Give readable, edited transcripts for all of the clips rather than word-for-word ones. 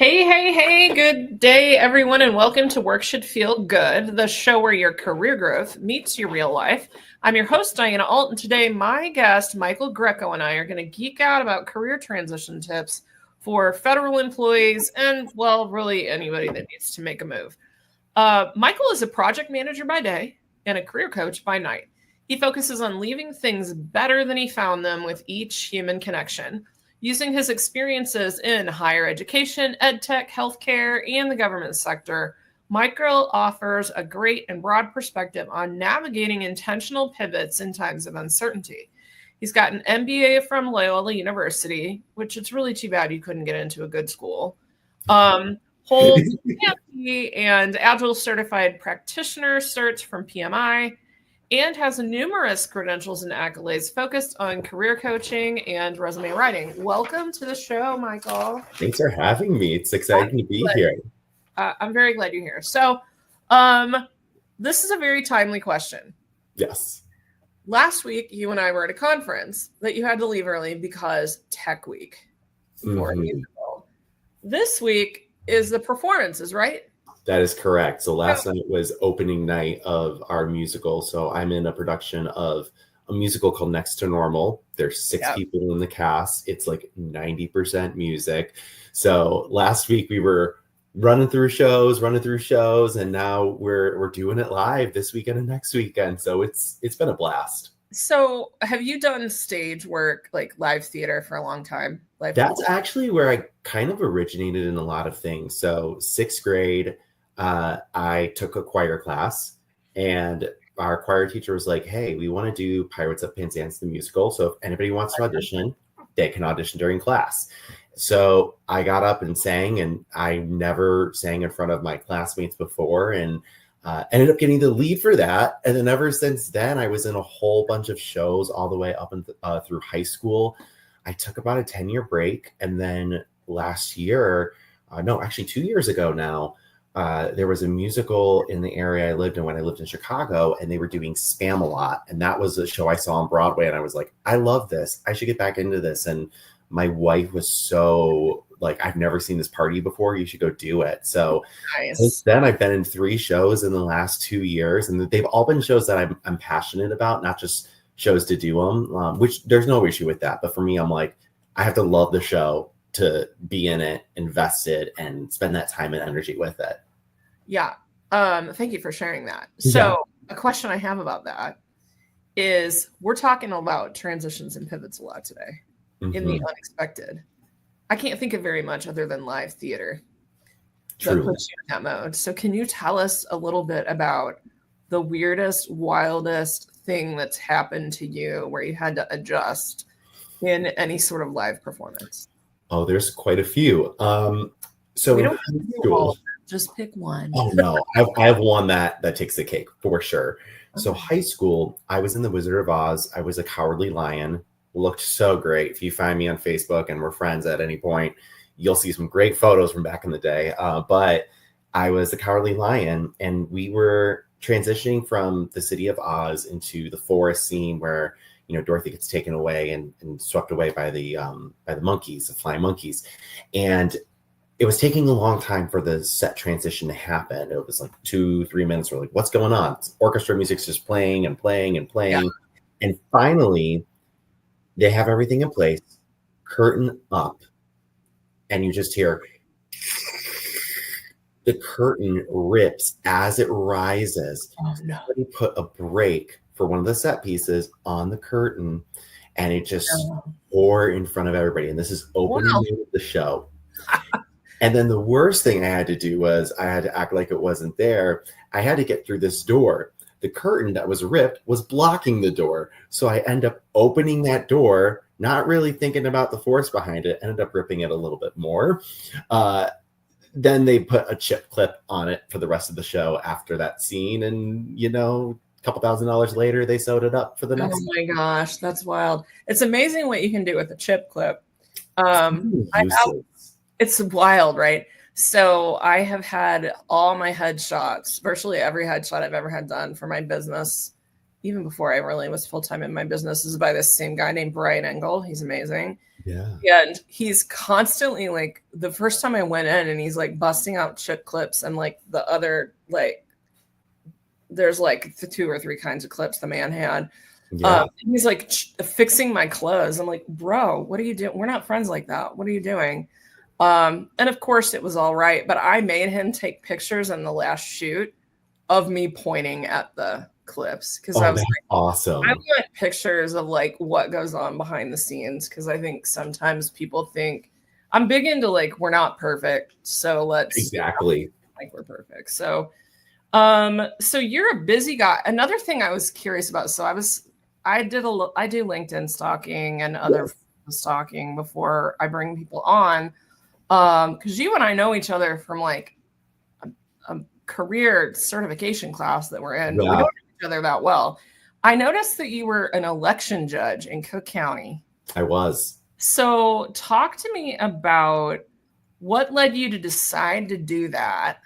Hey, good day, everyone, and welcome to Work Should Feel Good, the show where your career growth meets your real life. I'm your host, Diana Alt, and today my guest, Michael Greco, and I are going to geek out about career transition tips for federal employees and, well, really anybody that needs to make a move. Michael is a project manager by day and a career coach by night. He focuses on leaving things better than he found them with each human connection. Using his experiences in higher education, EdTech, healthcare, and the government sector, Michael offers a great and broad perspective on navigating intentional pivots in times of uncertainty. He's got an MBA from Loyola University, which it's really too bad you couldn't get into a good school. Holds PMP and Agile Certified Practitioner certs from PMI, and has numerous credentials and accolades focused on career coaching and resume writing. Welcome to the show, Michael. Thanks for having me. It's exciting to be here. I'm very glad you're here. So this is a very timely question. Yes. Last week, you and I were at a conference that you had to leave early because Tech Week. This week is the performances, right? That is correct. So last night was opening night of our musical. So I'm in a production of a musical called Next to Normal. There's 6 people in the cast. It's like 90% music. So last week we were running through shows, and now we're doing it live this weekend and next weekend. So it's been a blast. So have you done stage work, like live theater, for a long time? That's actually where I kind of originated in a lot of things. So 6th grade, I took a choir class, and our choir teacher was like, hey, we want to do Pirates of Penzance the musical. So if anybody wants to audition, they can audition during class. So I got up and sang, and I never sang in front of my classmates before, and ended up getting the lead for that. And then ever since then, I was in a whole bunch of shows all the way up through high school. I took about a 10-year break. And then last year, 2 years ago now, there was a musical in the area I lived in when I lived in Chicago, and they were doing Spam-A-Lot. And that was a show I saw on Broadway. And I was like, I love this. I should get back into this. And my wife was so like, I've never seen this party before. You should go do it. So since then, I've been in 3 shows in the last 2 years, and they've all been shows that I'm passionate about, not just shows to do them, which there's no issue with that. But for me, I'm like, I have to love the show to be in it, invested, and spend that time and energy with it. Yeah. Thank you for sharing that. So a question I have about that is, we're talking about transitions and pivots a lot today in the unexpected. I can't think of very much other than live theater that puts you in that mode. So can you tell us a little bit about the weirdest, wildest thing that's happened to you where you had to adjust in any sort of live performance? Oh, there's quite a few. So we in don't high school, just pick one. Oh no, I have one that takes the cake for sure. Okay. So high school, I was in the Wizard of Oz. I was a Cowardly Lion. Looked so great. If you find me on Facebook and we're friends at any point, you'll see some great photos from back in the day. But I was the Cowardly Lion, and we were transitioning from the city of Oz into the forest scene where, you know, Dorothy gets taken away and swept away by the monkeys, the flying monkeys. And it was taking a long time for the set transition to happen. It was like 2-3 minutes. We're like, what's going on? Orchestra music's just playing and playing and playing. Yeah. And finally, they have everything in place, curtain up, and you just hear the curtain rips as it rises. Oh, no. Somebody put a break for one of the set pieces on the curtain, and it just tore in front of everybody. And this is opening the show. And then the worst thing I had to do was I had to act like it wasn't there. I had to get through this door. The curtain that was ripped was blocking the door. So I end up opening that door, not really thinking about the force behind it, ended up ripping it a little bit more. Then they put a chip clip on it for the rest of the show after that scene. And, you know, a couple $1,000s later, they sewed it up for the next. Oh my gosh, that's wild. It's amazing what you can do with a chip clip. It's wild, right? So I have had all my headshots, virtually every headshot I've ever had done for my business even before I really was full-time in my business, is by this same guy named Brian Engel. He's amazing. Yeah. And he's constantly like, the first time I went in and he's like busting out chip clips and like the other, like, there's like the 2 or 3 kinds of clips the man had. Yeah. He's like fixing my clothes. I'm like, bro, what are you doing? We're not friends like that. What are you doing? And of course it was all right, but I made him take pictures in the last shoot of me pointing at the clips because I was like, awesome. I want pictures of like what goes on behind the scenes, because I think sometimes people think I'm big into like we're not perfect, so let's exactly like we're perfect. So you're a busy guy. Another thing I was curious about. So I do LinkedIn stalking and other stalking before I bring people on. Because you and I know each other from like a career certification class that we're in, but we don't know each other that well. I noticed that you were an election judge in Cook County. I was. So talk to me about what led you to decide to do that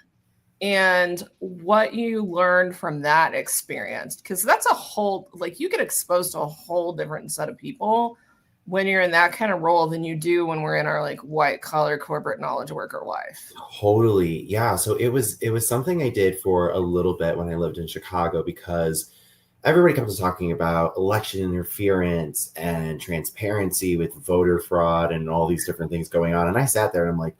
and what you learned from that experience. Because that's a whole, like, you get exposed to a whole different set of people when you're in that kind of role than you do when we're in our like white collar corporate knowledge worker life. Totally. Yeah. So it was something I did for a little bit when I lived in Chicago, because everybody comes to talking about election interference and transparency with voter fraud and all these different things going on. And I sat there and I'm like,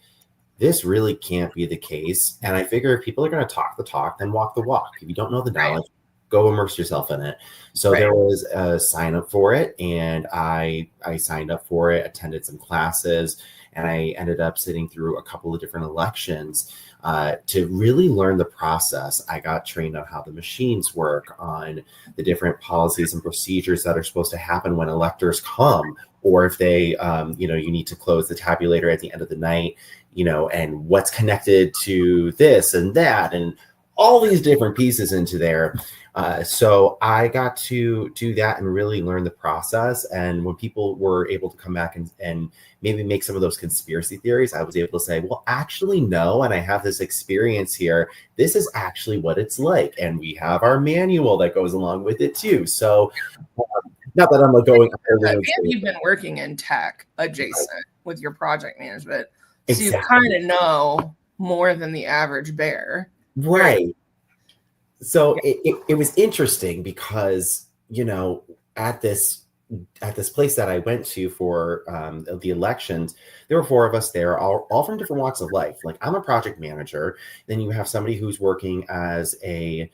this really can't be the case. And I figure if people are going to talk the talk, then walk the walk. If you don't know the knowledge, go immerse yourself in it. So there was a sign up for it, and I signed up for it, attended some classes, and I ended up sitting through a couple of different elections to really learn the process. I got trained on how the machines work, on the different policies and procedures that are supposed to happen when electors come, or if they, you need to close the tabulator at the end of the night, and what's connected to this and that, and all these different pieces into there. So I got to do that and really learn the process. And when people were able to come back and maybe make some of those conspiracy theories, I was able to say, well, actually, no. And I have this experience here. This is actually what it's like. And we have our manual that goes along with it too. So not that I'm like going. You've been working in tech adjacent with your project management. So exactly. You kind of know more than the average bear. Right. So it was interesting because, at this place that I went to for the elections, there were 4 of us there, all from different walks of life. Like, I'm a project manager. Then you have somebody who's working as they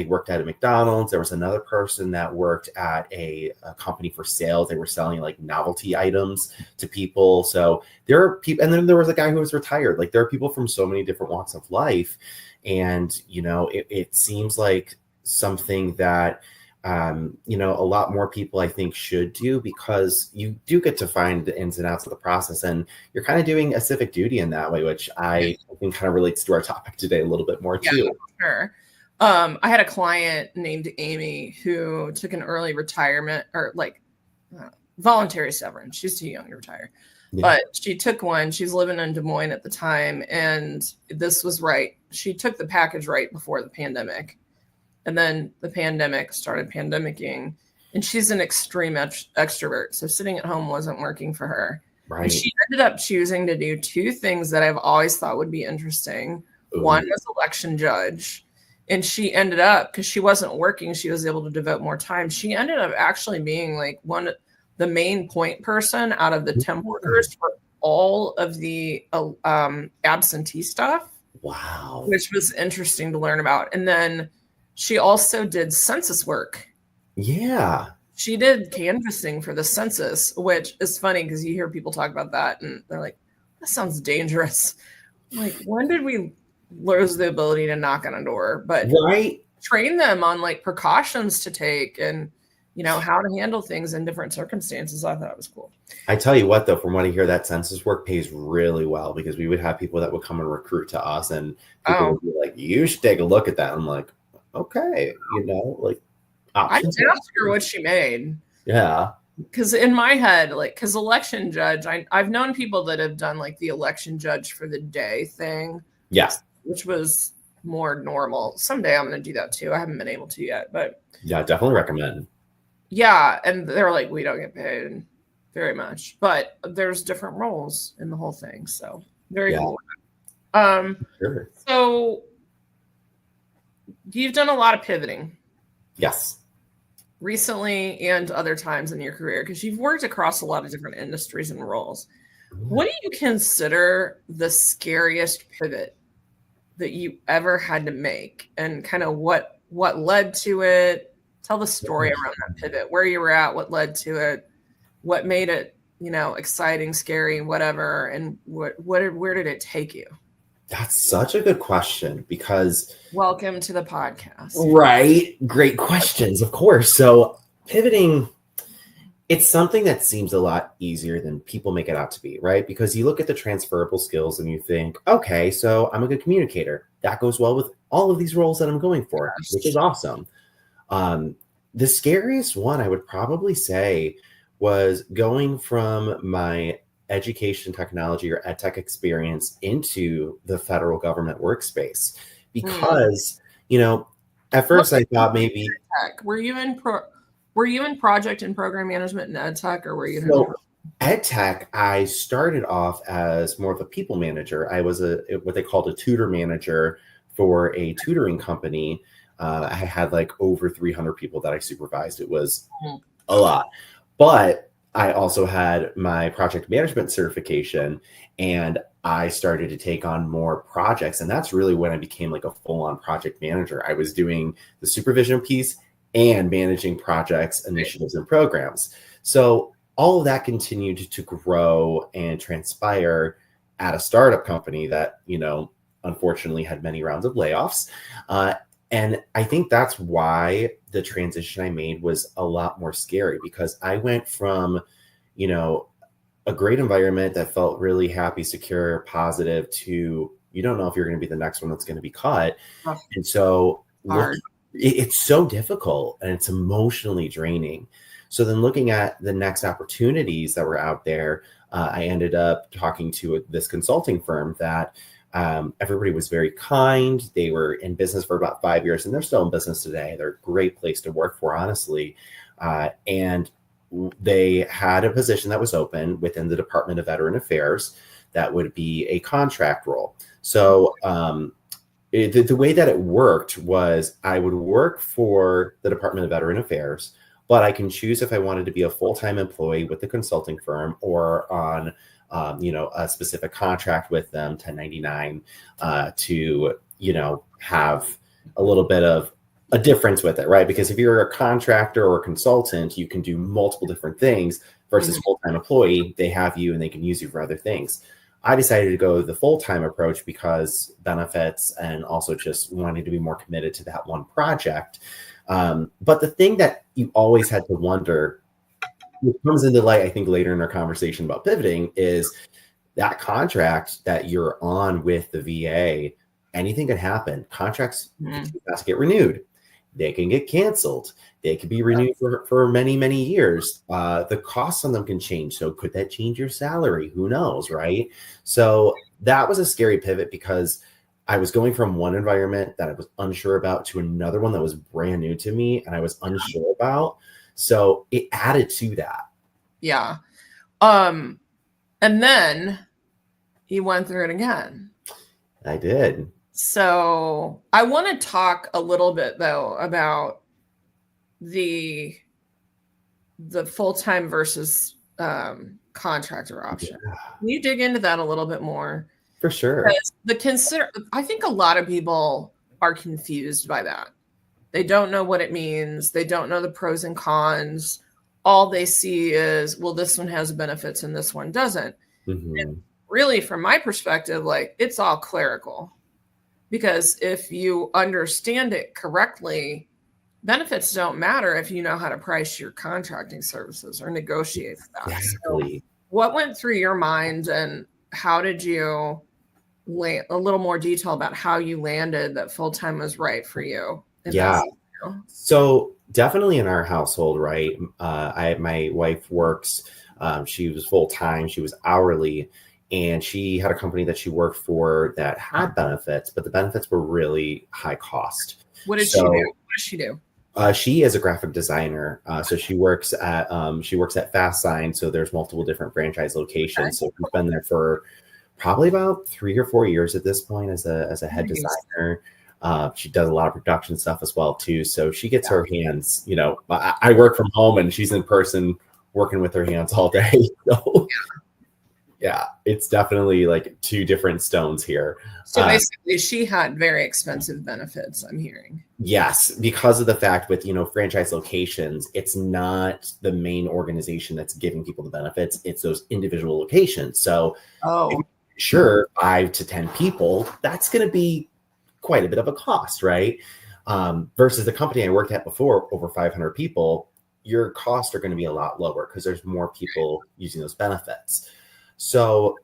worked at a McDonald's. There was another person that worked at a company for sales. They were selling like novelty items to people. So there are people, and then there was a guy who was retired. Like, there are people from so many different walks of life. And, it seems like something that, a lot more people, I think, should do, because you do get to find the ins and outs of the process, and you're kind of doing a civic duty in that way, which I think kind of relates to our topic today a little bit more too. Sure. I had a client named Amy who took an early retirement, or like voluntary severance. She's too young to retire. Yeah. But she took one. She's living in Des Moines at the time. And this was right. She took the package right before the pandemic. And then the pandemic started pandemicking. And she's an extreme extrovert. So sitting at home wasn't working for her. Right. And she ended up choosing to do 2 things that I've always thought would be interesting. Ooh. One was election judge. And she ended up, because she wasn't working, she was able to devote more time. She ended up actually being like the main point person out of the temp workers for all of the absentee stuff. Wow. Which was interesting to learn about. And then she also did census work. Yeah. She did canvassing for the census, which is funny because you hear people talk about that and they're like, that sounds dangerous. Like, when did we lose the ability to knock on a door? But train them on like precautions to take and how to handle things in different circumstances. I thought it was cool. I tell you what, though, from what I hear, that census work pays really well, because we would have people that would come and recruit to us, and people would be like, you should take a look at that. I'm like, okay, like I just asked her what she made. Yeah. Because in my head, because election judge, I've known people that have done like the election judge for the day thing. Yes. Which was more normal. Someday I'm going to do that too. I haven't been able to yet, but yeah, definitely recommend. Yeah, and they're like, we don't get paid very much, but there's different roles in the whole thing, so very cool. Sure. So you've done a lot of pivoting. Yes. Recently and other times in your career, because you've worked across a lot of different industries and roles. What do you consider the scariest pivot that you ever had to make, and kind of what led to it? Tell the story around that pivot, where you were at, what led to it, what made it, exciting, scary, whatever, and where did it take you? That's such a good question, because Welcome to the podcast. Right. Great questions, of course. So pivoting, it's something that seems a lot easier than people make it out to be, right? Because you look at the transferable skills and you think, okay, so I'm a good communicator. That goes well with all of these roles that I'm going for, which is awesome. The scariest one I would probably say was going from my education technology or EdTech experience into the federal government workspace. Because, at first I thought maybe were you in project and program management and EdTech, or were you so EdTech? I started off as more of a people manager. I was what they called a tutor manager for a tutoring company. I had like over 300 people that I supervised. It was a lot, but I also had my project management certification, and I started to take on more projects. And that's really when I became like a full-on project manager. I was doing the supervision piece and managing projects, initiatives, and programs. So all of that continued to grow and transpire at a startup company that, unfortunately had many rounds of layoffs. And I think that's why the transition I made was a lot more scary, because I went from, a great environment that felt really happy, secure, positive, to you don't know if you're going to be the next one that's going to be cut. And so it's so difficult and it's emotionally draining. So then looking at the next opportunities that were out there, I ended up talking to this consulting firm that everybody was very kind. They were in business for about 5 years, and they're still in business today. They're a great place to work for, honestly. And they had a position that was open within the Department of Veteran Affairs that would be a contract role. So the way that it worked was I would work for the Department of Veteran Affairs, but I can choose if I wanted to be a full-time employee with the consulting firm or on a specific contract with them, 1099, to, have a little bit of a difference with it, right? Because if you're a contractor or a consultant, you can do multiple different things versus full-time employee. They have you and they can use you for other things. I decided to go the full-time approach because benefits and also just wanting to be more committed to that one project. But the thing that you always had to wonder, what comes into light, I think, later in our conversation about pivoting, is that contract that you're on with the VA, anything can happen. Contracts have to get renewed. They can get canceled. They could be renewed for many, many years. The costs on them can change. So could that change your salary? Who knows, right? So that was a scary pivot, because I was going from one environment that I was unsure about to another one that was brand new to me and I was unsure about. So it added to that. Yeah. And then you went through it again. I did. So I want to talk a little bit, though, about the full-time versus contractor option. Yeah. Can you dig into that a little bit more? For sure. I think a lot of people are confused by that. They don't know what it means. They don't know the pros and cons. All they see is, well, this one has benefits and this one doesn't. And really, from my perspective, like, it's all clerical. Because if you understand it correctly, benefits don't matter if you know how to price your contracting services or negotiate for that. Exactly. So what went through your mind, and how did you land, a little more detail about how you landed that full-time was right for you? Yeah. So definitely in our household, right? My wife works, she was full-time, she was hourly. and she had a company that she worked for that had benefits, but the benefits were really high cost. What did she do? What does she do? She is a graphic designer, so she works at Fast Sign. So there's multiple different franchise locations. So she's been there for probably about 3 or 4 years at this point as a head designer. She does a lot of production stuff as well too. So she gets her hands. You know, I work from home and she's in person working with her hands all day. So yeah, it's definitely like two different stones here. So basically, she had very expensive benefits, I'm hearing. Yes, because of the fact with, franchise locations, it's not the main organization that's giving people the benefits. It's those individual locations. So sure, 5 to 10 people, that's going to be quite a bit of a cost, right? Versus the company I worked at before, over 500 people, your costs are going to be a lot lower because there's more people using those benefits. So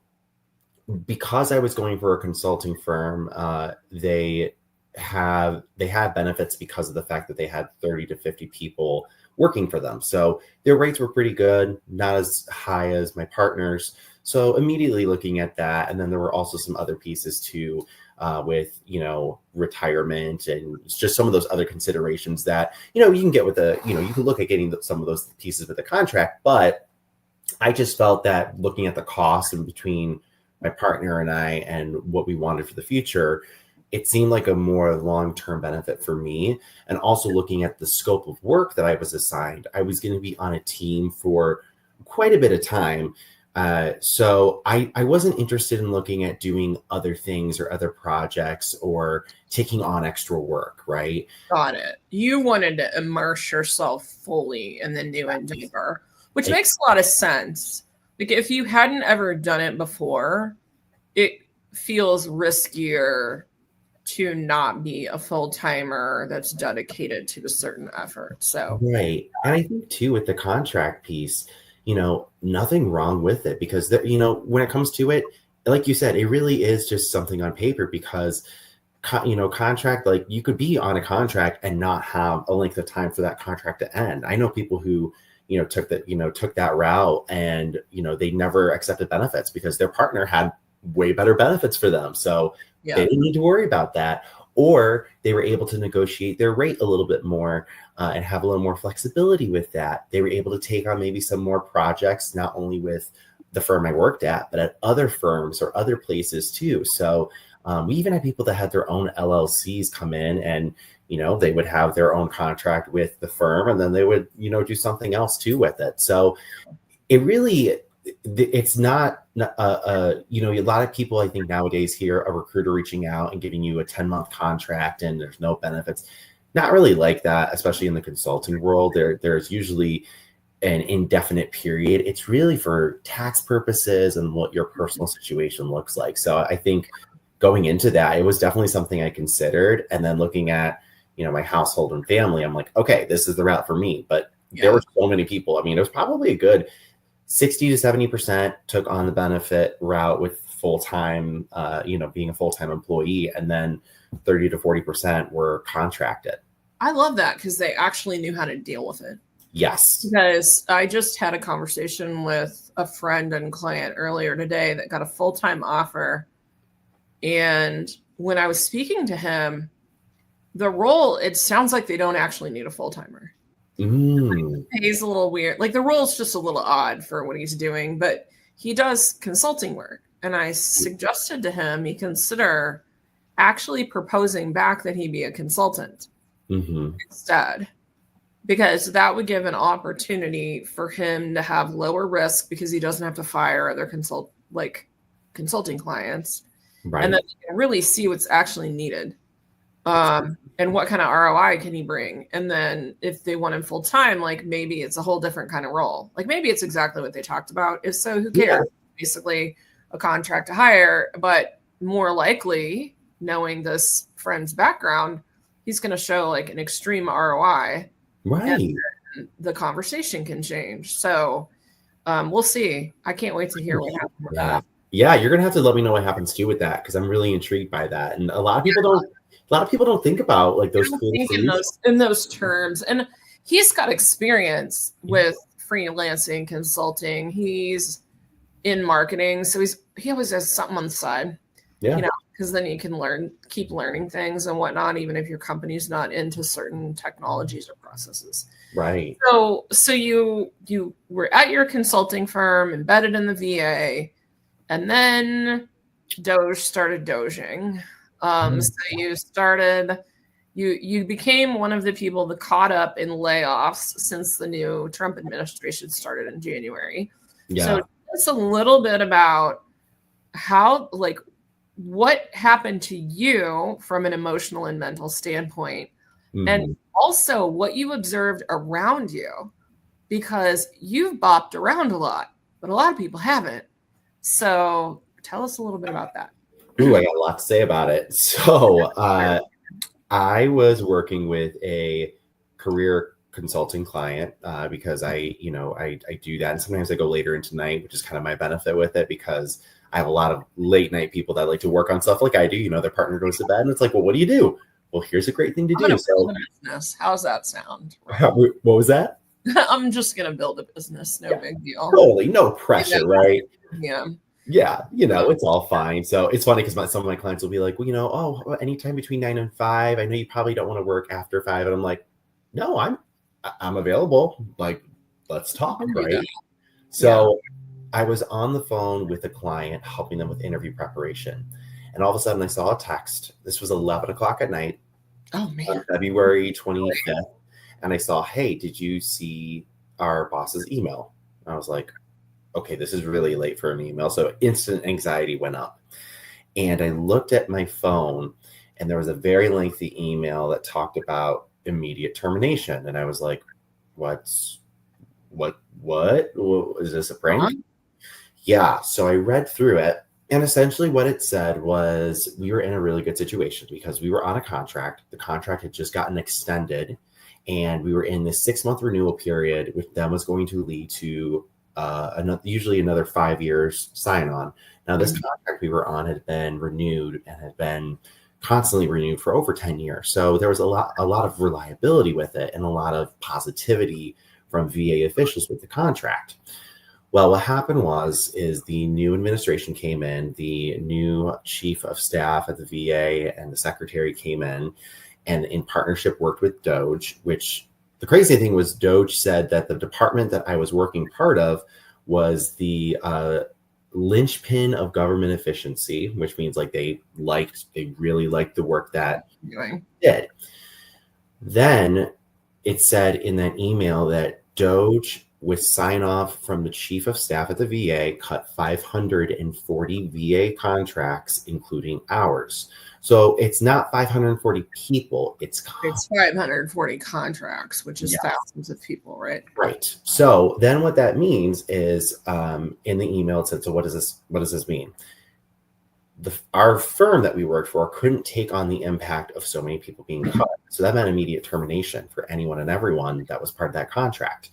because I was going for a consulting firm, they had benefits because of the fact that they had 30 to 50 people working for them. So their rates were pretty good, not as high as my partner's. So immediately looking at that, and then there were also some other pieces too, with retirement and just some of those other considerations that you can get with you can look at getting some of those pieces with the contract. But I just felt that looking at the cost in between my partner and I and what we wanted for the future, it seemed like a more long-term benefit for me. And also looking at the scope of work that I was assigned, I was going to be on a team for quite a bit of time. So I wasn't interested in looking at doing other things or other projects or taking on extra work, right? Got it. You wanted to immerse yourself fully in the new endeavor, which makes a lot of sense. Like if you hadn't ever done it before, it feels riskier to not be a full-timer that's dedicated to a certain effort. So right. And I think too with the contract piece, nothing wrong with it because when it comes to it, like you said, it really is just something on paper because contract, like you could be on a contract and not have a length of time for that contract to end. I know people who took that route and they never accepted benefits because their partner had way better benefits for them, so they didn't need to worry about that, or they were able to negotiate their rate a little bit more and have a little more flexibility with that. They were able to take on maybe some more projects, not only with the firm I worked at, but at other firms or other places too. So we even had people that had their own LLCs come in and they would have their own contract with the firm and then they would, do something else too with it. So it really, it's not, a lot of people, I think nowadays hear a recruiter reaching out and giving you a 10-month contract and there's no benefits. Not really like that, especially in the consulting world. There's usually an indefinite period. It's really for tax purposes and what your personal situation looks like. So I think going into that, it was definitely something I considered. And then looking at, my household and family, I'm like, okay, this is the route for me. But there were so many people. I mean, it was probably a good 60 to 70% took on the benefit route with full-time, being a full-time employee. And then 30 to 40% were contracted. I love that because they actually knew how to deal with it. Yes. Because I just had a conversation with a friend and client earlier today that got a full-time offer. And when I was speaking to him, the role, it sounds like they don't actually need a full-timer. He's a little weird. Like the role's just a little odd for what he's doing, but he does consulting work. And I suggested to him he consider actually proposing back that he be a consultant instead, because that would give an opportunity for him to have lower risk because he doesn't have to fire other consulting clients. Right. And then you can really see what's actually needed. And what kind of ROI can he bring? And then if they want him full time, like maybe it's a whole different kind of role. Like maybe it's exactly what they talked about. If so, who cares? Yeah. Basically a contract to hire, but more likely knowing this friend's background, he's going to show like an extreme ROI. Right. And the conversation can change. So we'll see. I can't wait to hear what happens with that. Yeah, you're going to have to let me know what happens too with that because I'm really intrigued by that. And a lot of people don't think about like those cool in those terms. And he's got experience with freelancing, consulting. He's in marketing, so he always has something on the side, Yeah. because then you can keep learning things and whatnot, even if your company's not into certain technologies or processes. Right. So you were at your consulting firm, embedded in the VA, and then Doge started doging. So you became one of the people that caught up in layoffs since the new Trump administration started in January. Yeah. So just a little bit about how, like, what happened to you from an emotional and mental standpoint, and also what you observed around you, because you've bopped around a lot, but a lot of people haven't. So tell us a little bit about that. Ooh, I got a lot to say about it. So I was working with a career consulting client because I do that. And sometimes I go later into night, which is kind of my benefit with it, because I have a lot of late night people that like to work on stuff like I do. Their partner goes to bed and it's like, well, what do you do? Well, here's a great thing to do. So, build a business. How's that sound? What was that? I'm just going to build a business. No big deal. Totally. No pressure, right? Yeah. Yeah, it's all fine. So it's funny because some of my clients will be like, well, anytime between 9 and 5. I know you probably don't want to work after 5. And I'm like, no, I'm available. Like, let's talk, right? So I was on the phone with a client helping them with interview preparation. And all of a sudden I saw a text. This was 11 o'clock at night. Oh, man. On February 25th. And I saw, hey, did you see our boss's email? And I was like, okay, this is really late for an email. So instant anxiety went up. And I looked at my phone and there was a very lengthy email that talked about immediate termination. And I was like, what? Is this a prank? Yeah. So I read through it. And essentially what it said was we were in a really good situation because we were on a contract. The contract had just gotten extended and we were in this 6-month renewal period, which then was going to lead to usually another 5 years sign on. Now, this contract we were on had been renewed and had been constantly renewed for over 10 years. So there was a lot of reliability with it and a lot of positivity from VA officials with the contract. Well, what happened is the new administration came in, the new chief of staff at the VA and the secretary came in and in partnership worked with Doge, which the crazy thing was Doge said that the department that I was working part of was the linchpin of government efficiency, which means like they really liked the work that did. Then it said in that email that Doge, with sign off from the chief of staff at the VA, cut 540 VA contracts, including ours. So it's not 540 people, it's 540 contracts, which is thousands of people, right? Right. So then what that means is in the email it said, so what does this mean? Our firm that we worked for couldn't take on the impact of so many people being cut. So that meant immediate termination for anyone and everyone that was part of that contract.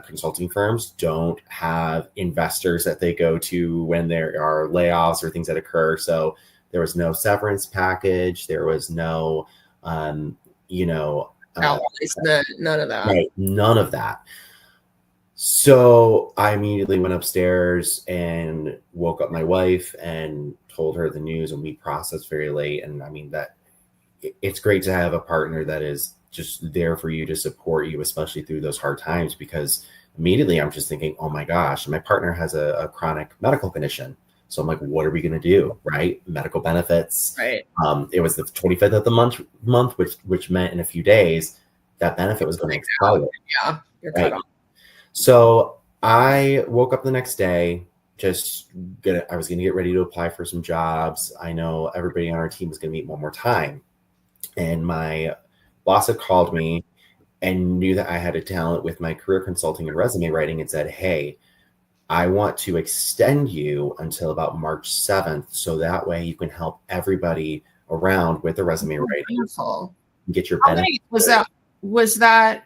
Consulting firms don't have investors that they go to when there are layoffs or things that occur. So there was no severance package. There was no, none of that. Right, none of that. So I immediately went upstairs and woke up my wife and told her the news, and we processed very late. And I mean, that it's great to have a partner that is just there for you to support you, especially through those hard times, because immediately I'm just thinking, oh my gosh, my partner has a chronic medical condition. So I'm like, what are we going to do? Right. Medical benefits. Right. It was the 25th of the month, which meant in a few days that benefit was going to expire. Yeah. You're cut off. So I woke up the next day, I was going to get ready to apply for some jobs. I know everybody on our team was going to meet one more time. And my boss had called me and knew that I had a talent with my career consulting and resume writing and said, hey, I want to extend you until about March 7th. So that way you can help everybody around with the resume writing. Wonderful. Get your benefits. Was that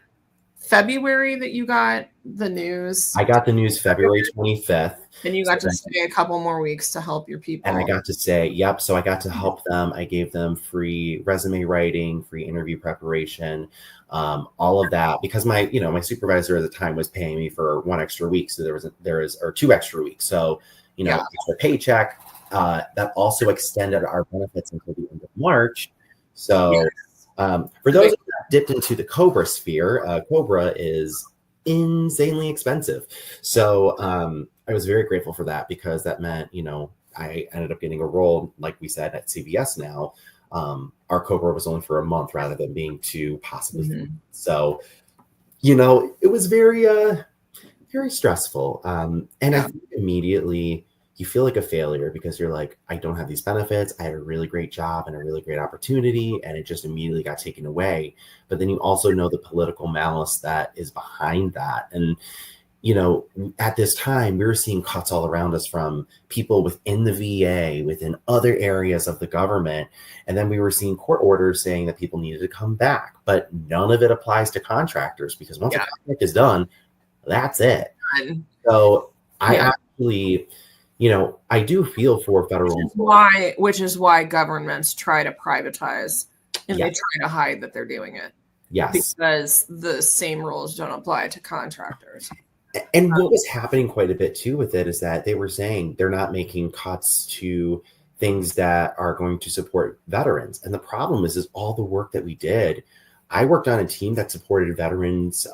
February that you got the news? I got the news February 25th. And you got to stay a couple more weeks to help your people. And I got to say, yep. So I got to help them. I gave them free resume writing, free interview preparation, all of that, because my supervisor at the time was paying me for 1 extra week. So there was 2 extra weeks. So, extra paycheck. That also extended our benefits until the end of March. So for those that dipped into the Cobra sphere, Cobra is insanely expensive. So I was very grateful for that, because that meant, I ended up getting a role, like we said, at CVS now. Our Cobra was only for a month rather than being 2, possibly 3. So, it was very, very stressful. And I think immediately you feel like a failure, because you're like, I don't have these benefits. I had a really great job and a really great opportunity, and it just immediately got taken away. But then you also know the political malice that is behind that. And, at this time, we were seeing cuts all around us from people within the VA, within other areas of the government. And then we were seeing court orders saying that people needed to come back. But none of it applies to contractors, because once a contract is done, that's it. So I actually, I do feel for federal employees. Which is why governments try to privatize, and they try to hide that they're doing it. Yes. Because the same rules don't apply to contractors. And what was happening quite a bit too with it is that they were saying they're not making cuts to things that are going to support veterans. And the problem is all the work that we did. I worked on a team that supported veterans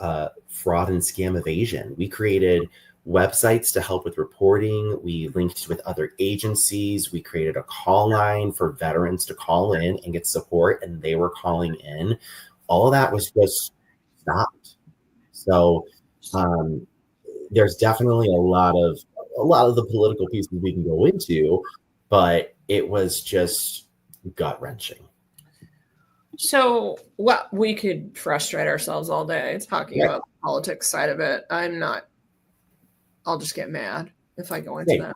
fraud and scam evasion. We created websites to help with reporting. We linked with other agencies. We created a call line for veterans to call in and get support, and they were calling in. All of that was just stopped. So there's definitely a lot of the political pieces we can go into, but it was just gut-wrenching. So, we could frustrate ourselves all day talking about the politics side of it. I'll just get mad if I go into that.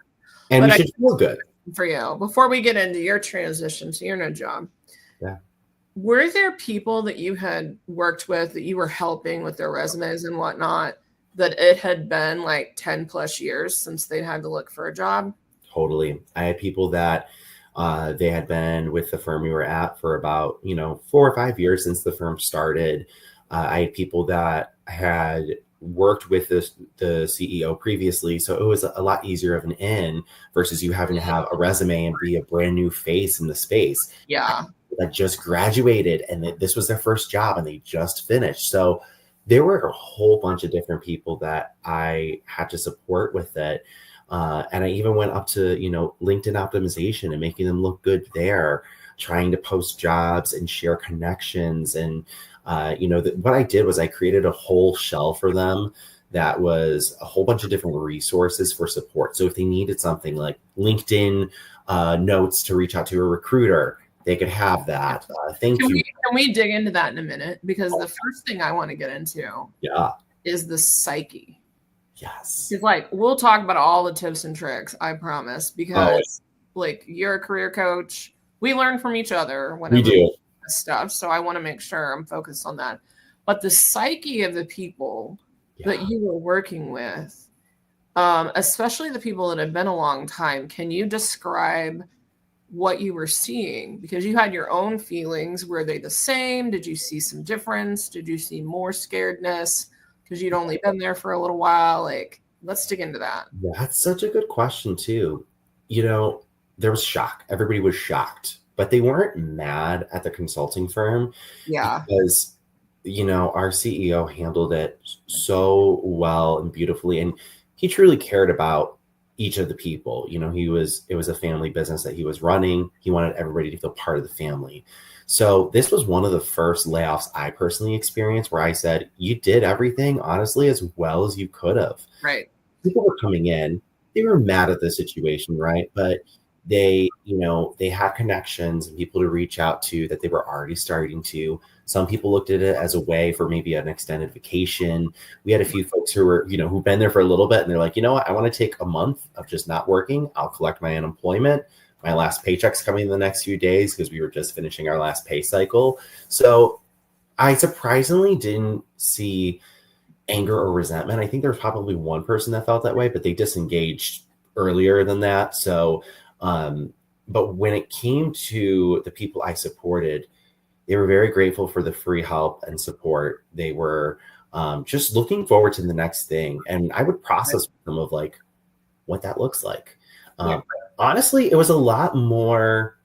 And we should feel good. For you, before we get into your transition to your new job, were there people that you had worked with that you were helping with their resumes and whatnot, that it had been like 10 plus years since they had to look for a job? Totally. I had people that they had been with the firm we were at for about, 4 or 5 years since the firm started. I had people that had worked with the CEO previously. So it was a lot easier of an in versus you having to have a resume and be a brand new face in the space. Yeah. That just graduated and this was their first job and they just finished. So there were a whole bunch of different people that I had to support with it. And I even went up to, LinkedIn optimization and making them look good there, trying to post jobs and share connections. And, what I did was I created a whole shell for them that was a whole bunch of different resources for support. So if they needed something like LinkedIn notes to reach out to a recruiter, they could have that. Thank you. Can we dig into that in a minute? Because the first thing I want to get into is the psyche. Yes. It's like, we'll talk about all the tips and tricks, I promise, because you're a career coach. We learn from each other whenever we do stuff. So I want to make sure I'm focused on that. But the psyche of the people that you were working with, especially the people that have been a long time, can you describe what you were seeing? Because you had your own feelings. Were they the same? Did you see some difference? Did you see more scaredness because you'd only been there for a little while? Let's dig into that. That's such a good question too. There was shock. Everybody was shocked, but they weren't mad at the consulting firm. Yeah. Because, our CEO handled it so well and beautifully. And he truly cared about each of the people. It was a family business that he was running. He wanted everybody to feel part of the family. So this was one of the first layoffs I personally experienced where I said, you did everything honestly as well as you could have. Right. People were coming in, they were mad at the situation, right? But they had connections and people to reach out to that they were already starting to. Some people looked at it as a way for maybe an extended vacation. We had a few folks who were, who've been there for a little bit and they're like, I want to take a month of just not working. I'll collect my unemployment. My last paycheck's coming in the next few days because we were just finishing our last pay cycle. So I surprisingly didn't see anger or resentment. I think there was probably one person that felt that way, but they disengaged earlier than that. So, but when it came to the people I supported, they were very grateful for the free help and support. They were just looking forward to the next thing. And I would process with them of what that looks like. Yeah. Honestly, it was a lot more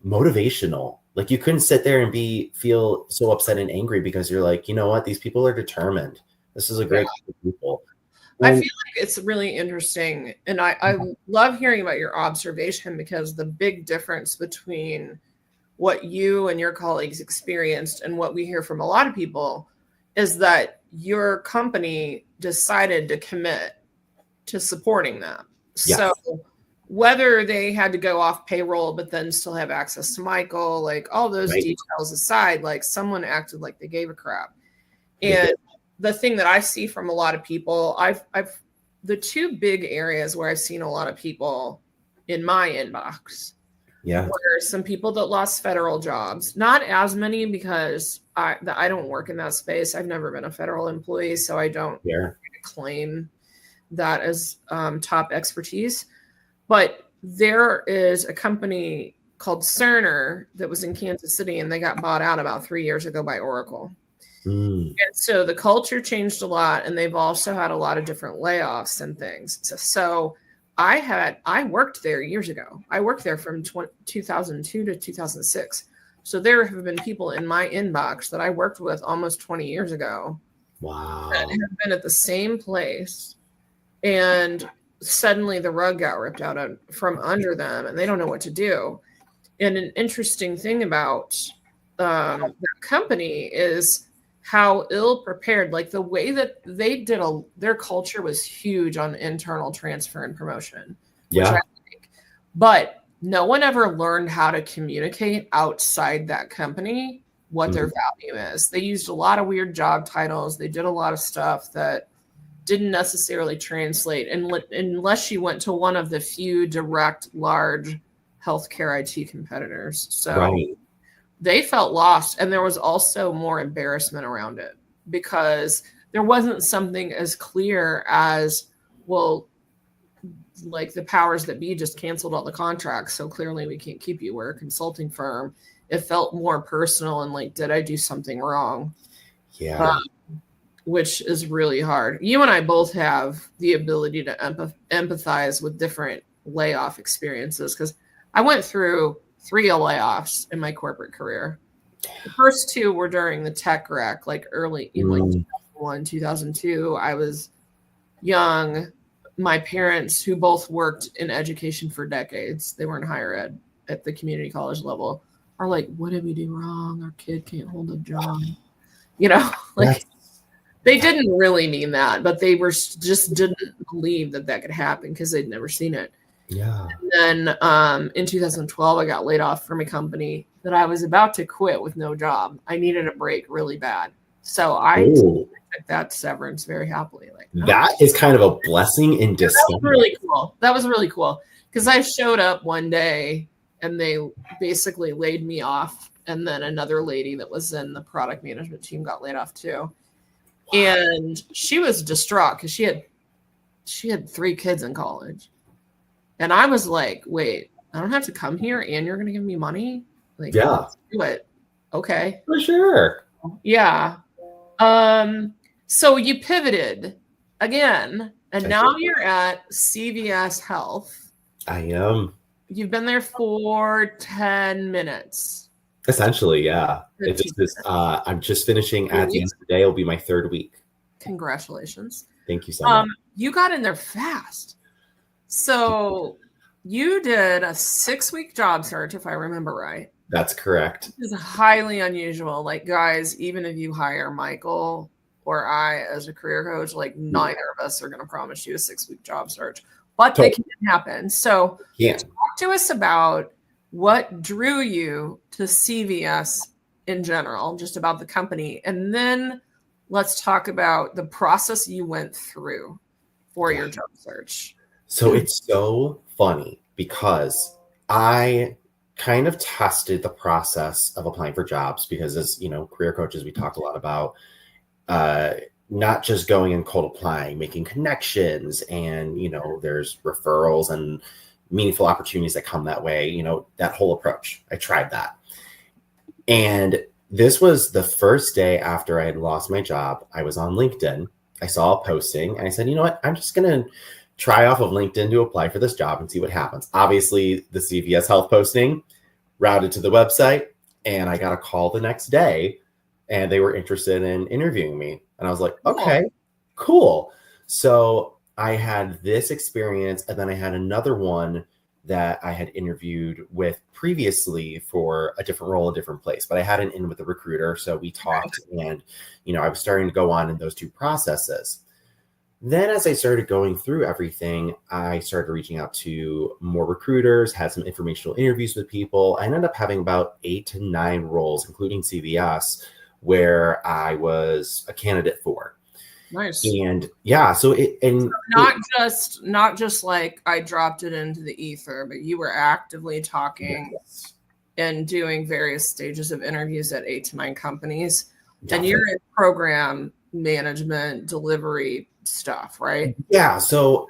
motivational. Like you couldn't sit there and feel so upset and angry because you're like, you know what, these people are determined. This is a great group of people. I And feel like it's really interesting. And I love hearing about your observation, because the big difference between what you and your colleagues experienced and what we hear from a lot of people is that your company decided to commit to supporting them. yes, So whether they had to go off payroll, but then still have access to Michael, like all those right. details aside, like someone acted like they gave a crap. They And did. the thing that I see from a lot of people, I've the two big areas where I've seen a lot of people in my inbox Yeah. were some people that lost federal jobs. Not as many, because I don't work in that space. I've never been a federal employee, so I don't Yeah. claim that as top expertise. But there is a company called Cerner that was in Kansas City, and they got bought out about 3 years ago by Oracle. Mm. And so the culture changed a lot, and they've also had a lot of different layoffs and things. So I worked there years ago. I worked there from 2002 to 2006. So there have been people in my inbox that I worked with almost 20 years ago Wow. that have been at the same place, and suddenly the rug got ripped out from under them, and they don't know what to do. And an interesting thing about that company is how ill prepared, like the way that they did their culture was huge on internal transfer and promotion, which Yeah. I like. But no one ever learned how to communicate outside that company what their value is. They used a lot of weird job titles. They did a lot of stuff that didn't necessarily translate, unless you went to one of the few direct large healthcare IT competitors. So Right. they felt lost. And there was also more embarrassment around it, because there wasn't something as clear as, well, like the powers that be just canceled all the contracts, so clearly we can't keep you. We're a consulting firm. It felt more personal and like, did I do something wrong? Yeah. Which is really hard. You and I both have the ability to empathize with different layoff experiences, because I went through 3 layoffs in my corporate career. The first 2 were during the tech wreck, like early in like 2001, 2002. I was young. My parents, who both worked in education for decades, they were in higher ed at the community college level, are like, what did we do wrong? Our kid can't hold a job. You know, like they didn't really mean that, but they were just didn't believe that could happen because they'd never seen it. Yeah. And then in 2012, I got laid off from a company that I was about to quit with no job. I needed a break really bad. So I took that severance very happily. Like, that is kind of a blessing in disguise. that was really cool. That was really cool, because I showed up one day and they basically laid me off. And then another lady that was in the product management team got laid off too. And she was distraught because she had 3 kids in college. And I was like, wait, I don't have to come here and you're going to give me money? Like, Yeah. let's do it. Okay. For sure. Yeah. So you pivoted again, and now you're at CVS Health. I am. You've been there for 10 minutes. Essentially, yeah. It's just, I'm just finishing at the end of the day. It'll be my 3rd week. Congratulations. Thank you so much. You got in there fast. So you did a 6-week job search, if I remember right. That's correct. This is highly unusual. Like, guys, even if you hire Michael or I as a career coach, like neither of us are going to promise you a 6-week job search, but they can happen. So talk to us about what drew you to CVS in general, just about the company. And then let's talk about the process you went through for your job search. So it's so funny because I kind of tested the process of applying for jobs, because as you know, career coaches, we talk a lot about not just going and cold applying, making connections, and you know, there's referrals and meaningful opportunities that come that way. You know, that whole approach. I tried that. And this was the first day after I had lost my job. I was on LinkedIn. I saw a posting and I said, you know what? I'm just going to try off of LinkedIn to apply for this job and see what happens. Obviously, the CVS Health posting routed to the website, and I got a call the next day, and they were interested in interviewing me. And I was like, okay, cool. So I had this experience, and then I had another one that I had interviewed with previously for a different role, a different place, but I hadn't in with the recruiter. So we talked, and, I was starting to go on in those two processes. Then as I started going through everything, I started reaching out to more recruiters, had some informational interviews with people. I ended up having about 8 to 9 roles, including CVS, where I was a candidate for. Nice. And yeah, so not just like I dropped it into the ether, but you were actively talking and doing various stages of interviews at 8 to 9 companies. Definitely. And you're in program management, delivery stuff, right? Yeah. So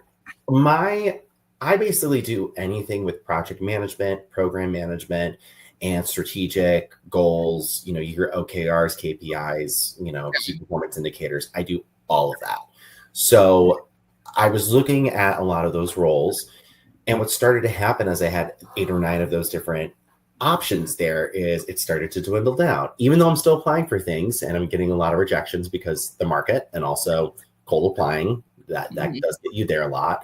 I basically do anything with project management, program management, and strategic goals, your OKRs, KPIs, key performance indicators. I do all of that. So I was looking at a lot of those roles, and what started to happen as I had 8 or 9 of those different options there is it started to dwindle down, even though I'm still applying for things and I'm getting a lot of rejections because the market and also cold applying that does get you there a lot.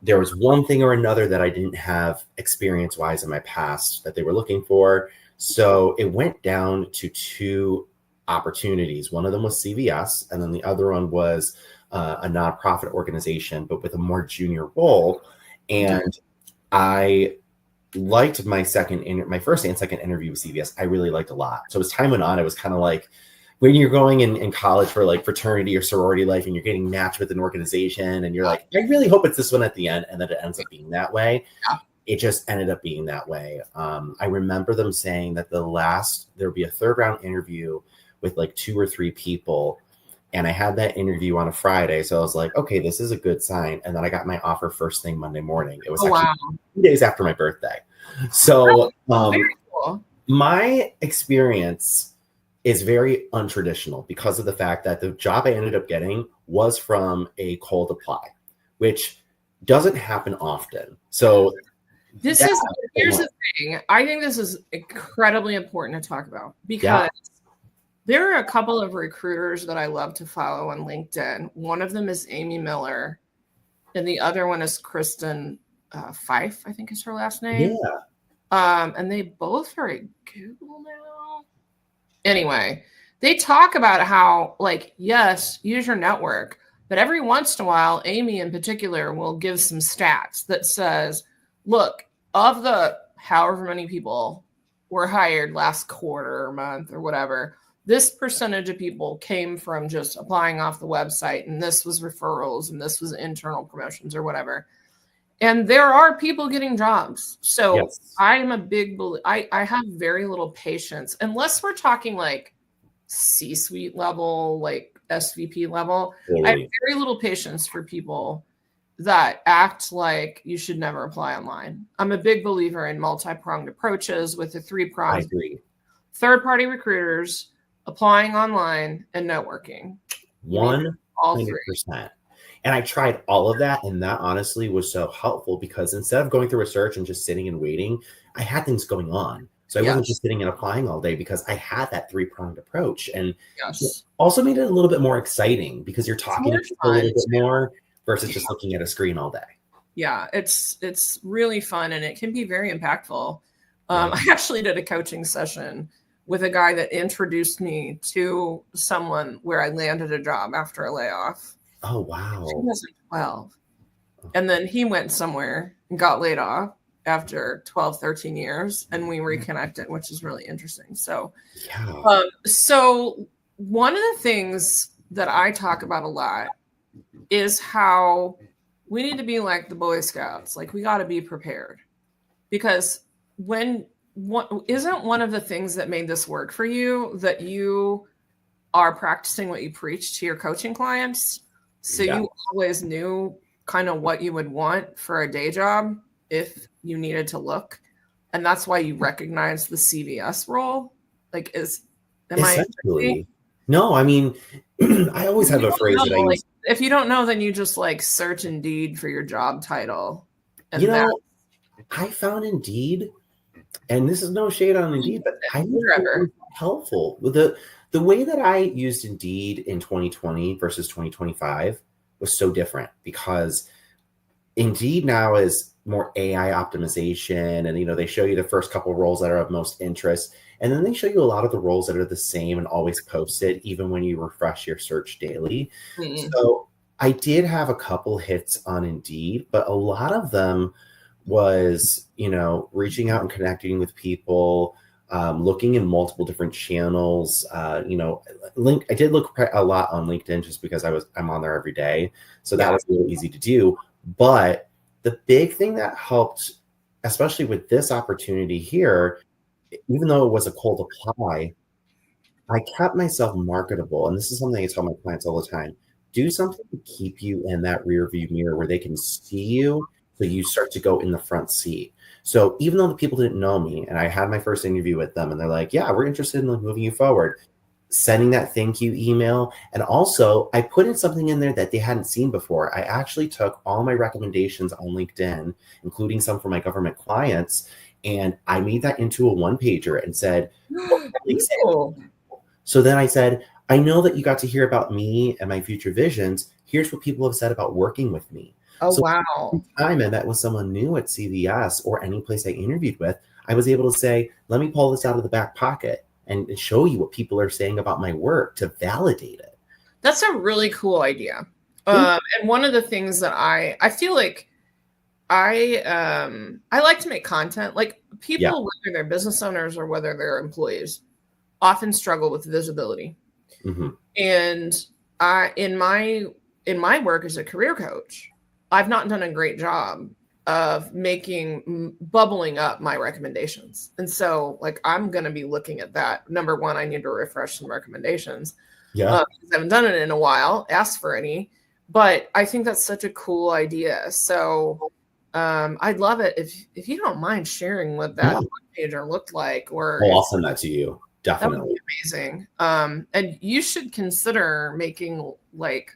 There was one thing or another that I didn't have experience wise in my past that they were looking for. So it went down to 2 opportunities. One of them was CVS, and then the other one was a nonprofit organization, but with a more junior role. And I liked my first and second interview with CVS. I really liked a lot. So as time went on, it was kind of like when you're going in college for like fraternity or sorority life, and you're getting matched with an organization, and you're like, I really hope it's this one at the end, and then it ends up being that way. Yeah. It just ended up being that way. I remember them saying that there would be a 3rd round interview with like 2 or 3 people. And I had that interview on a Friday. So I was like, okay, this is a good sign. And then I got my offer first thing Monday morning. It was 2 days after my birthday. So very cool. My experience is very untraditional because of the fact that the job I ended up getting was from a cold apply, which doesn't happen often. So here's the thing. I think this is incredibly important to talk about because there are a couple of recruiters that I love to follow on LinkedIn. One of them is Amy Miller, and the other one is Kristen Fife, I think is her last name. Yeah. And they both are at Google now. Anyway, they talk about how, like, yes, use your network, but every once in a while, Amy in particular will give some stats that says, look, of the however many people were hired last quarter or month or whatever, this percentage of people came from just applying off the website, and this was referrals, and this was internal promotions or whatever. And there are people getting jobs. So I am a big believer. I have very little patience, unless we're talking like C-suite level, like SVP level. I have very little patience for people that act like you should never apply online. I'm a big believer in multi-pronged approaches with the 3 prongs. I agree. Third-party recruiters, applying online, and networking. 100%. And I tried all of that, and that honestly was so helpful because instead of going through a search and just sitting and waiting, I had things going on. So I wasn't just sitting and applying all day because I had that 3-pronged approach, and it also made it a little bit more exciting because you're talking to people a little bit more versus just looking at a screen all day. Yeah, it's really fun, and it can be very impactful. I actually did a coaching session with a guy that introduced me to someone where I landed a job after a layoff. Oh, wow. 2012. And then he went somewhere and got laid off after 12, 13 years, and we reconnected, which is really interesting. So, so one of the things that I talk about a lot is how we need to be like the Boy Scouts. Like, we got to be prepared, because isn't one of the things that made this work for you that you are practicing what you preach to your coaching clients? So you always knew kind of what you would want for a day job if you needed to look. And that's why you recognize the CVS role. Like, No, I mean, I always have a phrase that I use. if you don't know, then you just like search Indeed for your job title. And You know, I found Indeed, and this is no shade on Indeed, but I think it was helpful. The way that I used Indeed in 2020 versus 2025 was so different, because Indeed now is more AI optimization, and they show you the first couple roles that are of most interest, and then they show you a lot of the roles that are the same and always posted, even when you refresh your search daily. So I did have a couple hits on Indeed, but a lot of them was reaching out and connecting with people, looking in multiple different channels. I did look a lot on LinkedIn just because I'm on there every day, so that was really easy to do. But the big thing that helped, especially with this opportunity here, even though it was a cold apply, I kept myself marketable. And this is something I tell my clients all the time: do something to keep you in that rear view mirror where they can see you, so you start to go in the front seat. So even though the people didn't know me, and I had my first interview with them, and they're like, yeah, we're interested in moving you forward, sending that thank you email. And also I put in something in there that they hadn't seen before. I actually took all my recommendations on LinkedIn, including some for my government clients, and I made that into a one-pager and said, so then I said, I know that you got to hear about me and my future visions. Here's what people have said about working with me. Oh, wow. Time I met with someone new at CVS or any place I interviewed with, I was able to say, let me pull this out of the back pocket and show you what people are saying about my work to validate it. That's a really cool idea. And one of the things that I feel like I like to make content. Like people, whether they're business owners or whether they're employees, often struggle with visibility. And in my work as a career coach, I've not done a great job of bubbling up my recommendations. And so like, I'm going to be looking at that. Number one, I need to refresh some recommendations. Because I haven't done it in a while, ask for any, but I think that's such a cool idea. So I'd love it if you don't mind sharing what that pager looked like, or I'll send that to you. Definitely. That would be amazing. And you should consider making like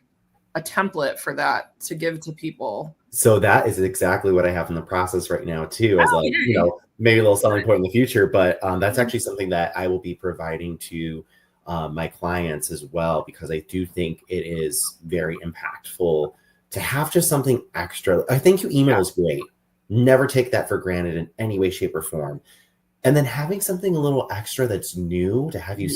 a template for that to give to people. So that is exactly what I have in the process right now too, as maybe a little selling point in the future, but that's actually something that I will be providing to my clients as well, because I do think it is very impactful to have just something extra. I think your email is great. Never take that for granted in any way, shape, or form. And then having something a little extra that's new to have you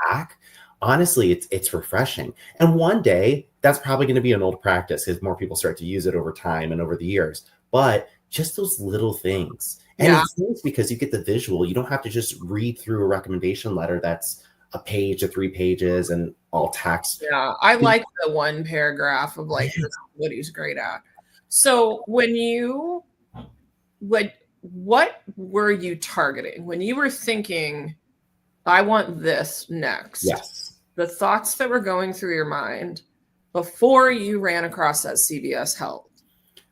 back, honestly, it's refreshing. And one day that's probably going to be an old practice as more people start to use it over time and over the years. But just those little things. And it's nice because you get the visual. You don't have to just read through a recommendation letter that's a page or 3 pages and all text. Yeah, I like the one paragraph of like what he's great at. So what were you targeting when you were thinking, I want this next? Yes. The thoughts that were going through your mind before you ran across that CVS Health.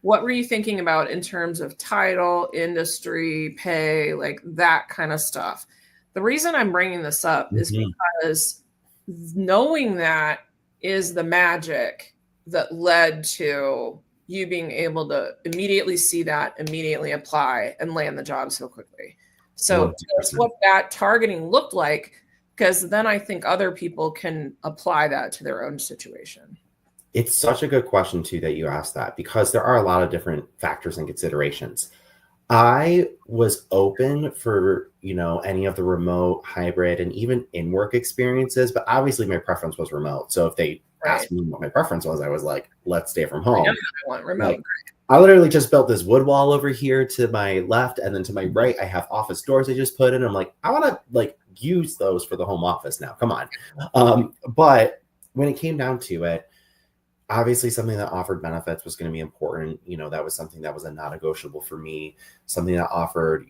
What were you thinking about in terms of title, industry, pay, like that kind of stuff? The reason I'm bringing this up is because knowing that is the magic that led to you being able to immediately see that, immediately apply, and land the job so quickly. So that's what that targeting looked like, because then I think other people can apply that to their own situation. It's such a good question too that you asked that, because there are a lot of different factors and considerations. I was open for, any of the remote, hybrid, and even in-work experiences, but obviously my preference was remote. So if they asked me what my preference was, I was like, let's stay from home. I want remote. I literally just built this wood wall over here to my left, and then to my right, I have office doors I just put in. I'm like, I want to use those for the home office now. Come on. But when it came down to it, obviously something that offered benefits was going to be important. That was something that was a non-negotiable for me. Something that offered,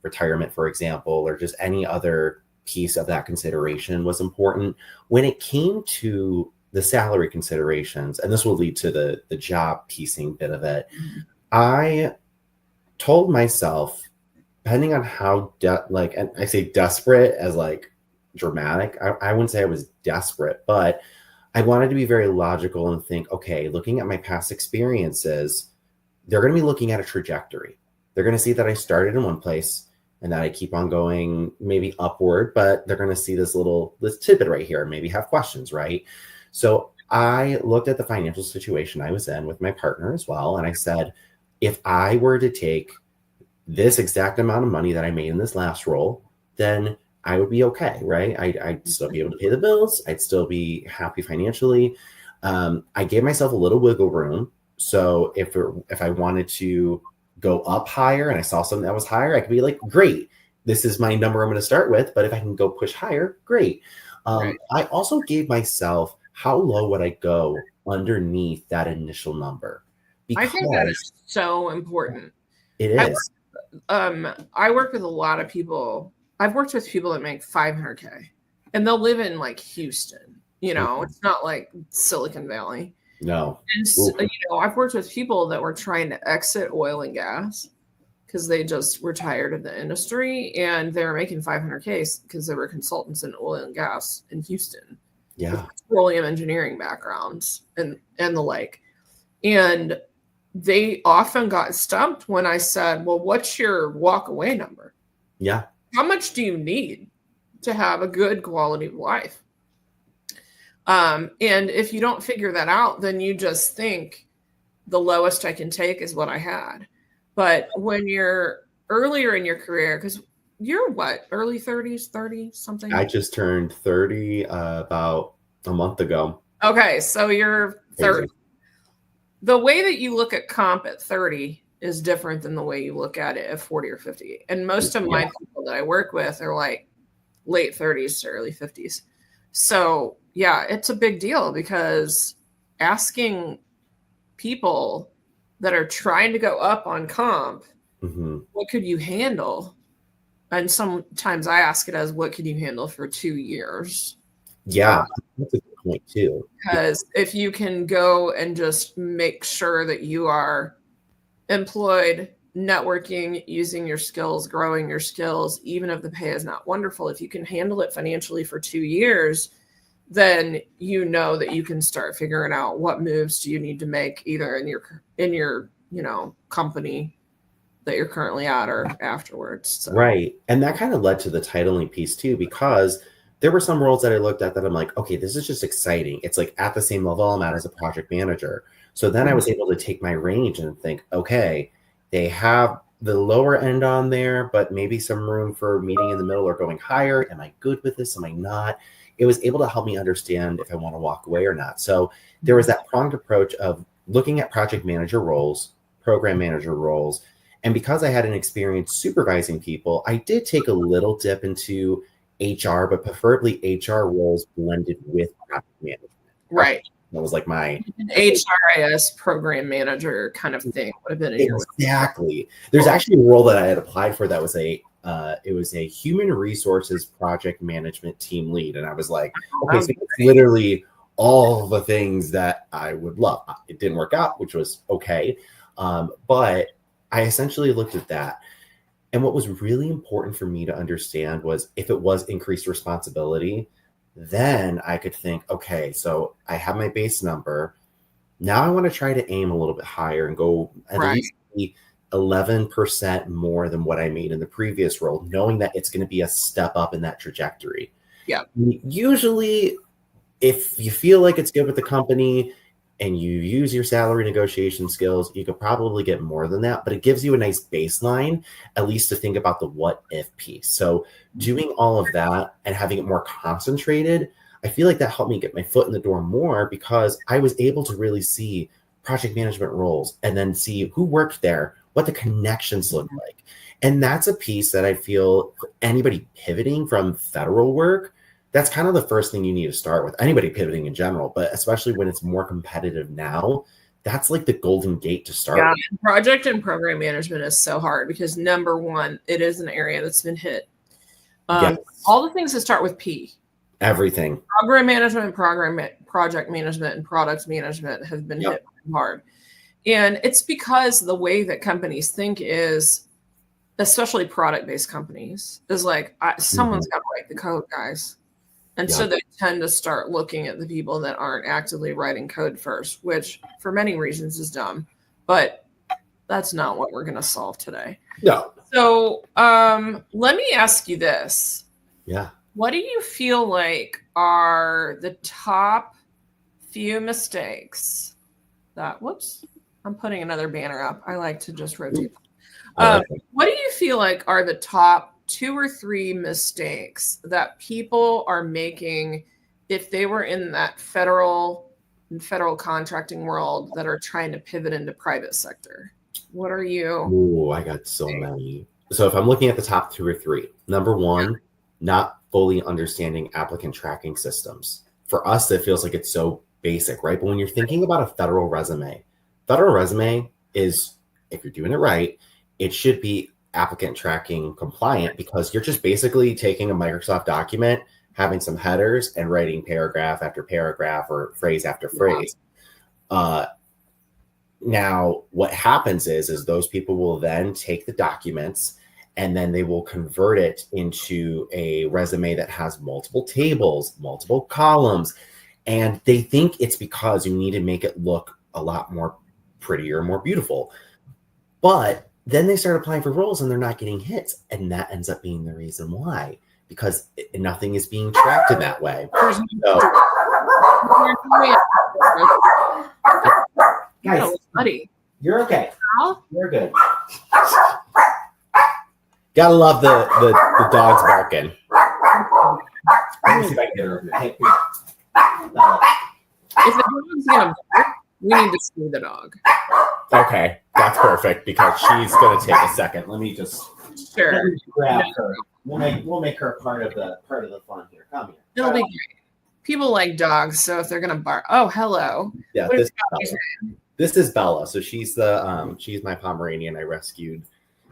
retirement, for example, or just any other piece of that consideration was important. When it came to the salary considerations, and this will lead to the job piecing bit of it, I told myself, depending on how, and I say desperate as dramatic, I wouldn't say I was desperate, but I wanted to be very logical and think, okay, looking at my past experiences, they're going to be looking at a trajectory. They're going to see that I started in one place and that I keep on going maybe upward, but they're going to see this tidbit right here and maybe have questions, right? So I looked at the financial situation I was in with my partner as well. And I said, if I were to take this exact amount of money that I made in this last role, then I would be okay, right? I'd still be able to pay the bills. I'd still be happy financially. I gave myself a little wiggle room. So if I wanted to go up higher and I saw something that was higher, I could be like, great, this is my number I'm going to start with. But if I can go push higher, great. Right. I also gave myself, how low would I go underneath that initial number? I think that is so important. It is. I work with a lot of people. I've worked with people that make $500K and they'll live in like Houston, it's not like Silicon Valley. No. And I've worked with people that were trying to exit oil and gas because they just were tired of the industry and they were making $500K because they were consultants in oil and gas in Houston. Yeah. Petroleum engineering backgrounds and the like. And they often got stumped when I said, well, what's your walkaway number? Yeah. How much do you need to have a good quality of life? And if you don't figure that out, then you just think the lowest I can take is what I had. But when you're earlier in your career, because you're what, early 30s, 30 something? I just turned 30 about a month ago. Okay, so you're 30. The way that you look at comp at 30 is different than the way you look at it at 40 or 50. And most of my people that I work with are like late 30s to early 50s. So yeah, it's a big deal because asking people that are trying to go up on comp, what could you handle? And sometimes I ask it as, what could you handle for 2 years? Yeah, that's a good point too. Because if you can go and just make sure that you are employed, networking, using your skills, growing your skills, even if the pay is not wonderful, if you can handle it financially for 2 years, then you know that you can start figuring out what moves do you need to make either in your company that you're currently at or afterwards. So. Right. And that kind of led to the titling piece too, because there were some roles that I looked at that I'm like, okay, this is just exciting. It's like at the same level I'm at as a project manager. So then I was able to take my range and think, okay, they have the lower end on there, but maybe some room for meeting in the middle or going higher. Am I good with this? Am I not? It was able to help me understand if I want to walk away or not. So there was that pronged approach of looking at project manager roles, program manager roles. And because I had an experience supervising people, I did take a little dip into HR, but preferably HR roles blended with project management. Right. That was like my HRIS program manager kind of thing would have been exactly. There's actually a role that I had applied for that was it was a human resources project management team lead, and I was like, okay, so it's literally all the things that I would love. It didn't work out, which was okay, but I essentially looked at that. And what was really important for me to understand was if it was increased responsibility, then I could think, okay, so I have my base number. Now I want to try to aim a little bit higher and go at least 11% more than what I made in the previous role, knowing that it's going to be a step up in that trajectory. Yeah. Usually, if you feel like it's good with the company and you use your salary negotiation skills, you could probably get more than that, but it gives you a nice baseline, at least to think about the what if piece. So doing all of that and having it more concentrated, I feel like that helped me get my foot in the door more because I was able to really see project management roles and then see who worked there, what the connections look like. And that's a piece that I feel for anybody pivoting from federal work, that's kind of the first thing you need to start with. Anybody pivoting in general, but especially when it's more competitive now, that's like the golden gate to start with. Project and program management is so hard because number one, it is an area that's been hit. All the things that start with P. Everything. Program management, project management, and product management have been hit hard. And it's because the way that companies think is, especially product-based companies, is like, someone's got to write the code, guys. And so they tend to start looking at the people that aren't actively writing code first, which for many reasons is dumb, but that's not what we're going to solve today. No. So let me ask you this. Yeah. What do you feel like are the top few mistakes that, whoops, I'm putting another banner up. I like to just rotate. What do you feel like are the top 2 or 3 mistakes that people are making if they were in that federal contracting world that are trying to pivot into private sector? What are you? Oh, I got so many. So if I'm looking at the top 2 or 3, number 1, not fully understanding applicant tracking systems. For us, it feels like it's so basic, right? But when you're thinking about a federal resume is, if you're doing it right, it should be applicant tracking compliant, because you're just basically taking a Microsoft document, having some headers, and writing paragraph after paragraph or phrase after phrase. Now, what happens is those people will then take the documents and then they will convert it into a resume that has multiple tables, multiple columns, and they think it's because you need to make it look a lot more prettier, more beautiful. But then they start applying for roles and they're not getting hits. And that ends up being the reason why, because nothing is being tracked in that way. So, guys, buddy, you're okay. Al? You're good. Gotta love the dogs barking. Let me see if I can get her over here. Hey, if the dog's gonna bark, we need to see the dog. Okay, that's perfect, because she's gonna take a second. Let me just grab her. We'll make her part of the fun here. Come here. It'll be great. People like dogs, so if they're gonna bark, oh hello. Yeah, this is Bella. So she's she's my Pomeranian I rescued.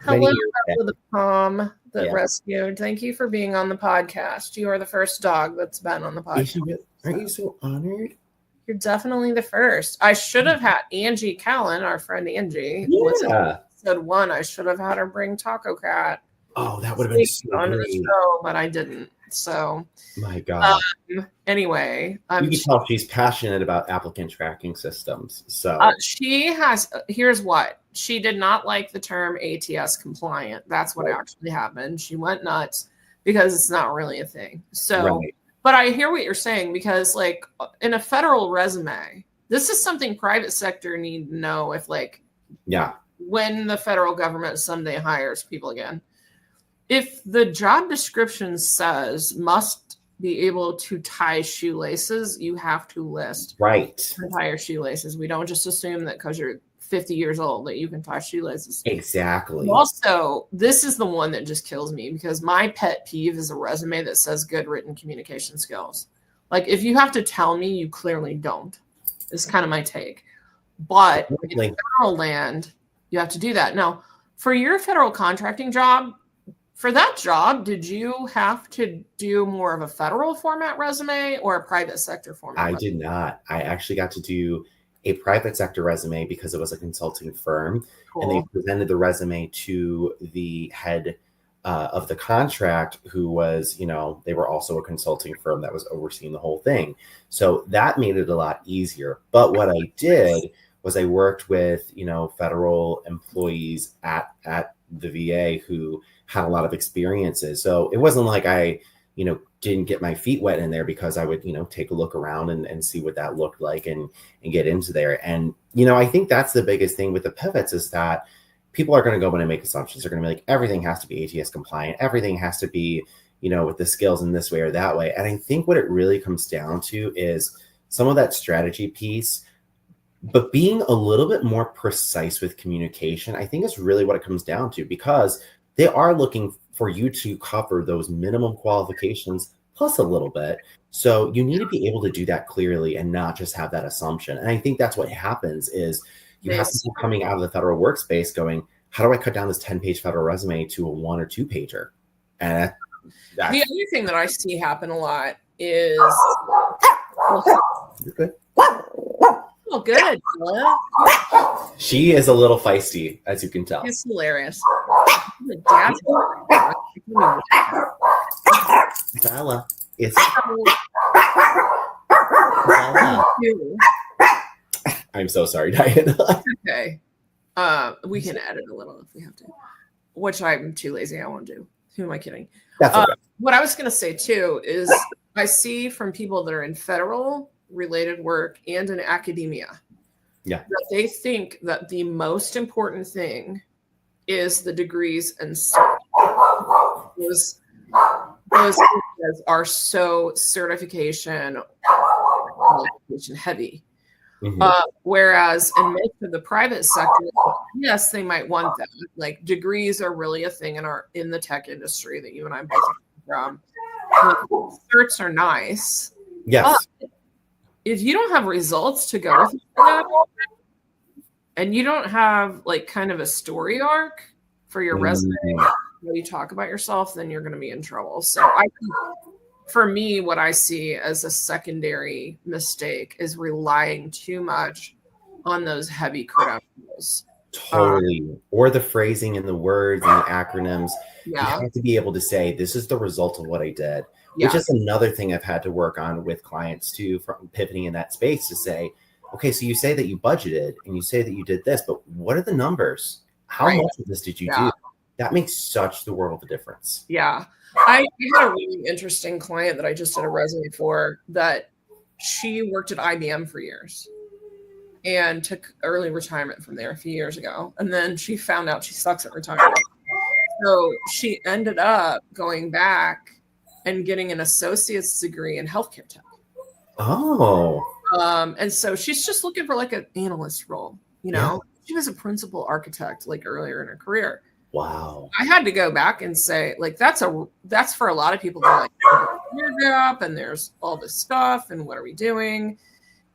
Hello, the Pom that rescued. Thank you for being on the podcast. You are the first dog that's been on the podcast. Aren't you so honored? You're definitely the first. I should have had Angie Callan, our friend Angie. Yeah. Said 1. I should have had her bring Taco Cat. Oh, that would have been so on great. The show, but I didn't. So, my God. Anyway, you can tell she's passionate about applicant tracking systems. So she has. Here's what she did not like the term ATS compliant. That's what actually happened. She went nuts because it's not really a thing. So. Right. But I hear what you're saying, because like in a federal resume, this is something private sector need to know if when the federal government someday hires people again. If the job description says must be able to tie shoelaces, you have to list tie your shoelaces. We don't just assume that because you're 50 years old that you can tie shoelaces. Exactly. Also, this is the one that just kills me, because my pet peeve is a resume that says good written communication skills. Like, if you have to tell me, you clearly don't. Is kind of my take. But in federal land, you have to do that. Now, for your federal contracting job, for that job, did you have to do more of a federal format resume or a private sector format? I did not. I actually got to do a private sector resume because it was a consulting firm. Cool. And they presented the resume to the head of the contract, who was, they were also a consulting firm that was overseeing the whole thing. So that made it a lot easier. But what I did was I worked with, federal employees at the VA who had a lot of experiences. So it wasn't like I, didn't get my feet wet in there, because I would, take a look around and see what that looked like and get into there. And, I think that's the biggest thing with the pivots, is that people are going to go in and make assumptions. They're going to be like, everything has to be ATS compliant. Everything has to be, with the skills in this way or that way. And I think what it really comes down to is some of that strategy piece, but being a little bit more precise with communication, I think is really what it comes down to, because they are looking for you to cover those minimum qualifications plus a little bit. So you need to be able to do that clearly and not just have that assumption. And I think that's what happens is you have people coming out of the federal workspace going, how do I cut down this 10-page federal resume to a 1 or 2 pager? And the other thing that I see happen a lot is you're good. Oh, good. She is a little feisty, as you can tell. It's hilarious. Bella, It's I'm so sorry, Diana. Okay. We can edit a little if we have to, which I'm too lazy. I won't do. Who am I kidding? That's okay. What I was going to say too is I see from people that are in federal related work and in academia, that they think that the most important thing is the degrees and those are so certification heavy. Whereas in most of the private sector, yes, they might want that. Like degrees are really a thing in the tech industry that you and I both come from. Certs are nice. Yes. But if you don't have results to go with that, and you don't have like kind of a story arc for your resume, when you talk about yourself, then you're going to be in trouble. So I think for me, what I see as a secondary mistake is relying too much on those heavy credentials. Totally. Or the phrasing and the words and the acronyms. Yeah. You have to be able to say, this is the result of what I did, which is another thing I've had to work on with clients too, from pivoting in that space to say, okay, so you say that you budgeted and you say that you did this, but what are the numbers? How much of this did you do? That makes such the world of a difference. Yeah. I had a really interesting client that I just did a resume for that she worked at IBM for years and took early retirement from there a few years ago. And then she found out she sucks at retirement. So she ended up going back and getting an associate's degree in healthcare tech. Oh. And so she's just looking for like an analyst role, you know. She was a principal architect like earlier in her career. Wow. I had to go back and say, like, that's for a lot of people. They're like, career gap and there's all this stuff and what are we doing?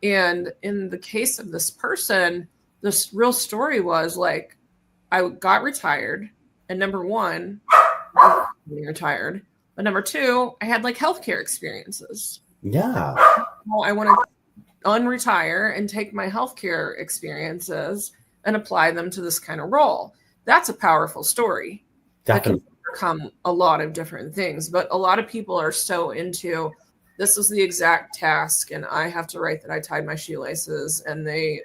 And in the case of this person, this real story was like, I got retired, and number one, I was getting retired, but number two, I had like healthcare experiences. Yeah. Well, I want to unretire and take my healthcare experiences and apply them to this kind of role. That's a powerful story. Definitely. That can overcome a lot of different things, but a lot of people are so into this is the exact task and I have to write that I tied my shoelaces, and they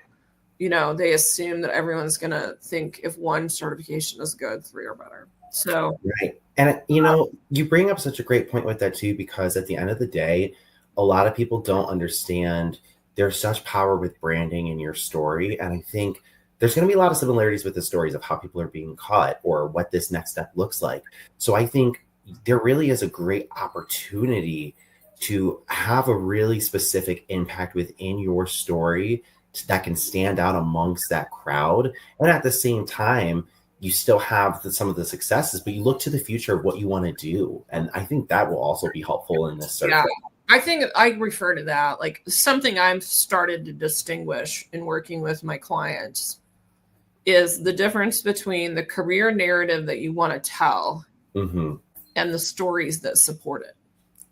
assume that everyone's going to think if one certification is good, three are better. So right. And you bring up such a great point with that too, because at the end of the day, a lot of people don't understand there's such power with branding in your story. And I think there's going to be a lot of similarities with the stories of how people are being caught or what this next step looks like. So I think there really is a great opportunity to have a really specific impact within your story that can stand out amongst that crowd. And at the same time, you still have some of the successes, but you look to the future of what you want to do. And I think that will also be helpful in this circle. Yeah. I think I refer to that like something I've started to distinguish in working with my clients is the difference between the career narrative that you want to tell and the stories that support it.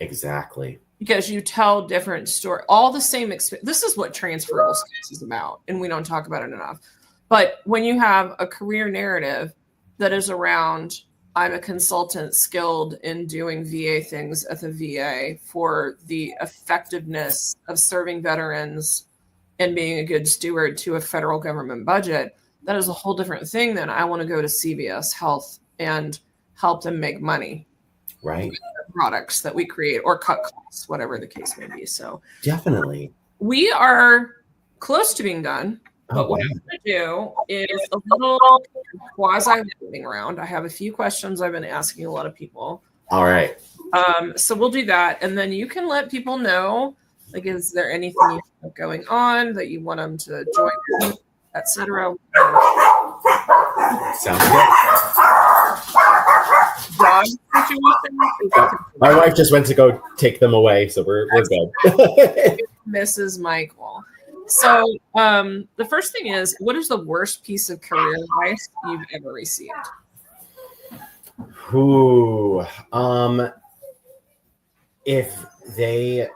Exactly. Because you tell different stories, all the same experience. This is what transferable skills is about, and we don't talk about it enough. But when you have a career narrative that is around, I'm a consultant skilled in doing VA things at the VA for the effectiveness of serving veterans and being a good steward to a federal government budget, that is a whole different thing than I want to go to CVS Health and help them make money. Right. Products that we create or cut costs, whatever the case may be. So definitely. We are close to being done. But what I'm going to do is a little quasi lightning round. I have a few questions I've been asking a lot of people. All right. So we'll do that. And then you can let people know, like, is there anything you have going on that you want them to join, etc. Sounds good. Dog situation? My wife just went to go take them away, so we're good. Mrs. Michael. So the first thing is, what is the worst piece of career advice you've ever received? Ooh, if they,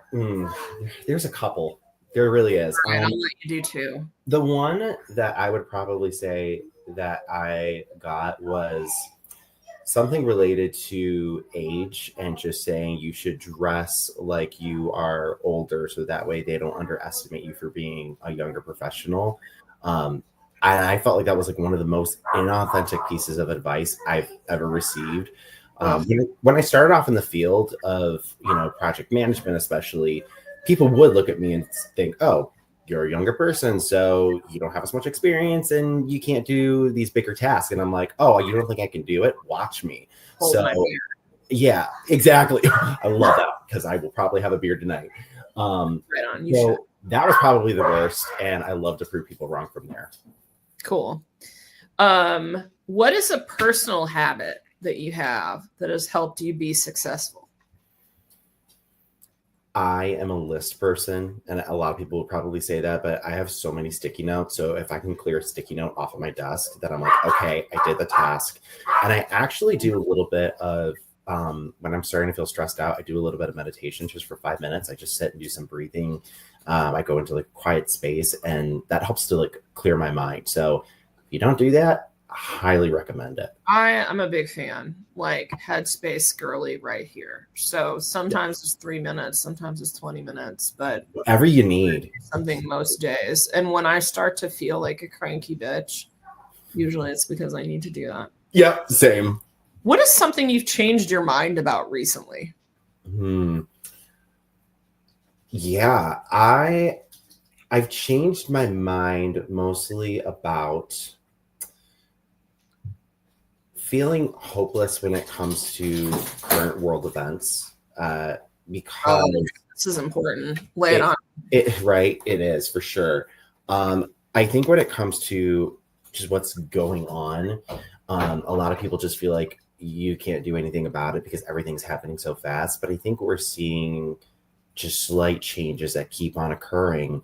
there's a couple. There really is. I'll let you do too. The one that I would probably say that I got was something related to age and just saying you should dress like you are older so that way they don't underestimate you for being a younger professional. I felt like that was like one of the most inauthentic pieces of advice I've ever received. When I started off in the field of, project management, especially, people would look at me and think, oh, you're a younger person, so you don't have as much experience and you can't do these bigger tasks. And I'm like, oh, you don't think I can do it? Watch me. Hold my beer. Yeah, exactly. I love that because I will probably have a beer tonight. Right on. You So should. that was probably the worst. And I love to prove people wrong from there. Cool. What is a personal habit that you have that has helped you be successful? I am a list person, and a lot of people will probably say that, but I have so many sticky notes. So if I can clear a sticky note off of my desk, then I'm like, okay, I did the task. And I actually do a little bit of, when I'm starting to feel stressed out, I do a little bit of meditation just for 5 minutes. I just sit and do some breathing. I go into like quiet space, and that helps to like clear my mind. So if you don't do that, I highly recommend it. I'm a big fan, like headspace girly right here. So sometimes it's 3 minutes, sometimes it's 20 minutes, but whatever you need. Something most days. And when I start to feel like a cranky bitch, usually it's because I need to do that. Yep, same. What is something you've changed your mind about recently? Yeah, I've changed my mind mostly about feeling hopeless when it comes to current world events, because this is important. Lay it on. Right, it is for sure. I think when it comes to just what's going on, a lot of people just feel like you can't do anything about it because everything's happening so fast. But I think we're seeing just slight changes that keep on occurring,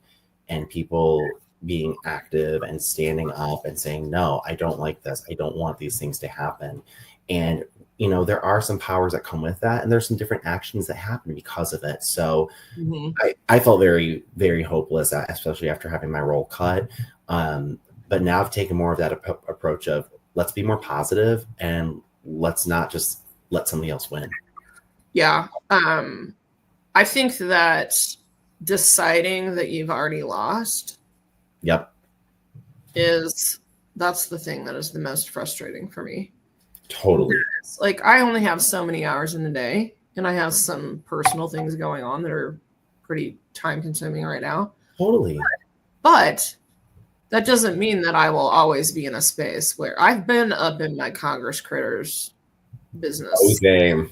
and people being active and standing up and saying, no, I don't like this. I don't want these things to happen. And, there are some powers that come with that. And there's some different actions that happen because of it. So I felt very, very hopeless, especially after having my role cut. But now I've taken more of that approach of let's be more positive and let's not just let somebody else win. Yeah. I think that deciding that you've already lost that's the thing that is the most frustrating for me. Totally. Like I only have so many hours in the day, and I have some personal things going on that are pretty time consuming right now. Totally. But that doesn't mean that I will always be in a space where I've been up in my Congress critters business. Oh, same.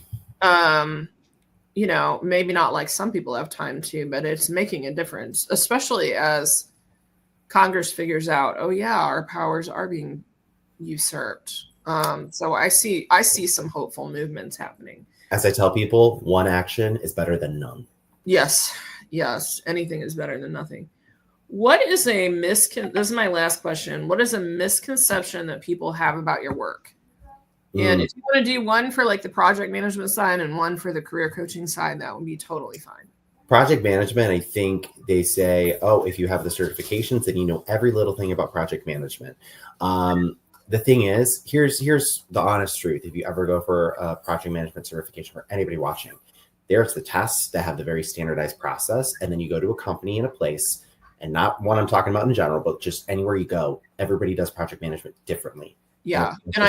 Maybe not like some people have time to, but it's making a difference, especially as Congress figures out, oh yeah, our powers are being usurped. So I see some hopeful movements happening. As I tell people, one action is better than none. Yes. Anything is better than nothing. What is this is my last question. What is a misconception that people have about your work? And if you want to do one for like the project management side and one for the career coaching side, that would be totally fine. Project management, I think they say, oh, if you have the certifications, then you know every little thing about project management. The thing is, here's the honest truth. If you ever go for a project management certification for anybody watching, there's the tests that have the very standardized process. And then you go to a company in a place, and not one I'm talking about in general, but just anywhere you go, everybody does project management differently. Yeah. And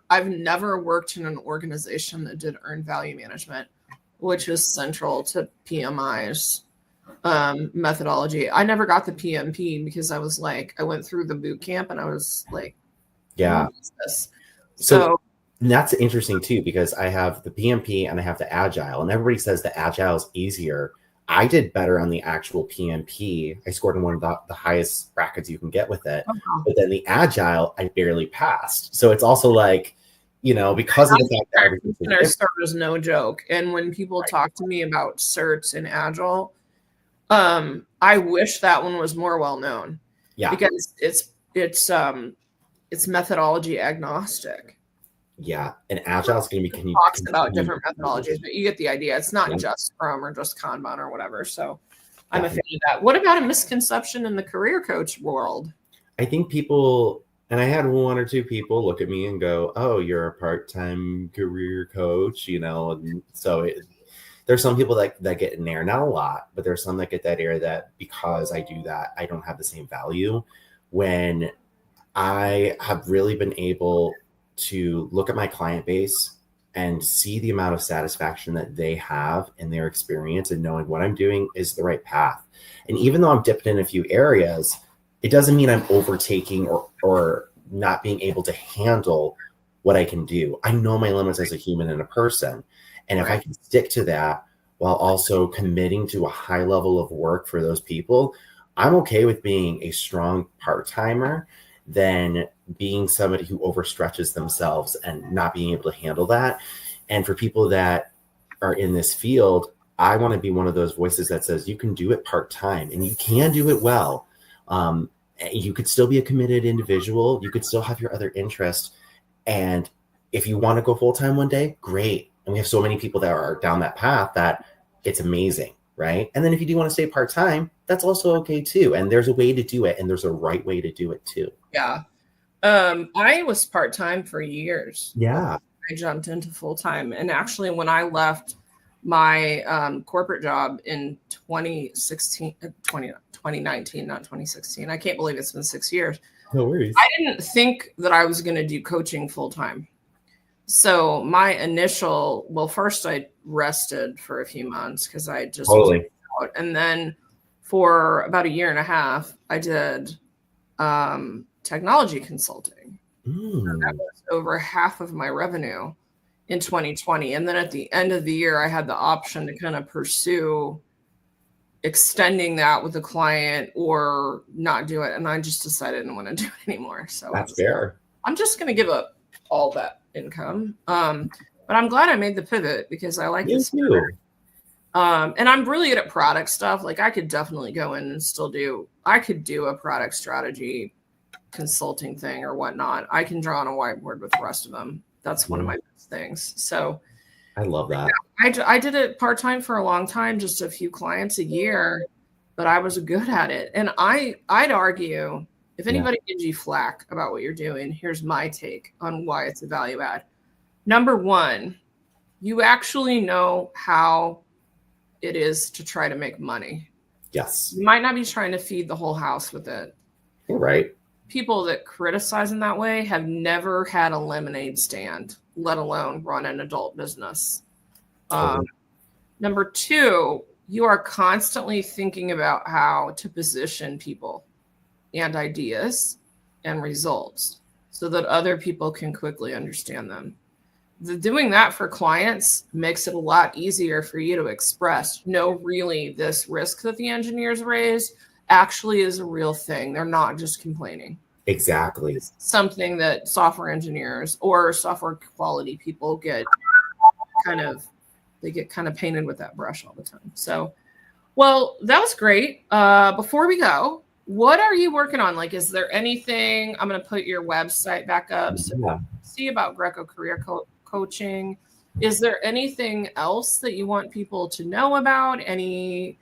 I've never worked in an organization that did earned value management, which is central to PMI's methodology. I never got the PMP because I went through the boot camp and I was like, yeah. So that's interesting too, because I have the PMP and I have the Agile, and everybody says the Agile is easier. I did better on the actual PMP. I scored in one of the highest brackets you can get with it. But then the Agile, I barely passed. So it's also like, because of the fact that everything's cert is no joke. And when people talk to me about certs and Agile, I wish that one was more well known. Yeah. Because it's methodology agnostic. Yeah, and Agile is going to be talks about different methodologies, but you get the idea. It's not just Scrum or just Kanban or whatever. So I'm a fan of that. What about a misconception in the career coach world? I think people And I had one or two people look at me and go, "Oh, you're a part-time career coach," And so there's some people that get in there, not a lot, but there's some that get that air that because I do that, I don't have the same value. When I have really been able to look at my client base and see the amount of satisfaction that they have in their experience and knowing what I'm doing is the right path. And even though I'm dipped in a few areas, it doesn't mean I'm overtaking or not being able to handle what I can do. I know my limits as a human and a person. And if I can stick to that while also committing to a high level of work for those people, I'm okay with being a strong part-timer than being somebody who overstretches themselves and not being able to handle that. And for people that are in this field, I want to be one of those voices that says you can do it part-time and you can do it well. You could still be a committed individual. You could still have your other interests. And if you want to go full-time one day, great. And we have so many people that are down that path that it's amazing, right? And then if you do want to stay part-time, that's also okay too. And there's a way to do it, and there's a right way to do it too. Yeah. I was part-time for years. Yeah. I jumped into full-time. And actually, when I left my corporate job in 2019, not 2016, I can't believe it's been 6 years. No worries. I didn't think that I was going to do coaching full-time. So my first I rested for a few months because I just totally. Out. And then for about a year and a half, I did technology consulting. That was over half of my revenue in 2020. And then at the end of the year, I had the option to kind of pursue extending that with a client or not do it. And I just decided I didn't want to do it anymore. So that's fair. I'm just going to give up all that income. But I'm glad I made the pivot because I like this. And I'm really good at product stuff. Like I could definitely go in and I could do a product strategy consulting thing or whatnot. I can draw on a whiteboard with the rest of them. That's one of my best things. So I love that. I did it part-time for a long time, just a few clients a year, but I was good at it. And I'd argue if anybody gives you flack about what you're doing, here's my take on why it's a value add. Number one, you actually know how it is to try to make money. Yes. You might not be trying to feed the whole house with it. You're right. People that criticize in that way have never had a lemonade stand, let alone run an adult business. Number two, you are constantly thinking about how to position people and ideas and results so that other people can quickly understand them. Doing that for clients makes it a lot easier for you to express, no, really, this risk that the engineers raise actually is a real thing. They're not just complaining. Exactly. It's something that software engineers or software quality people get kind of painted with that brush all the time. So, well, that was great. Before we go, what are you working on? Like, is there anything? I'm going to put your website back up so see about Greco Career Coaching. Is there anything else that you want people to know about? Any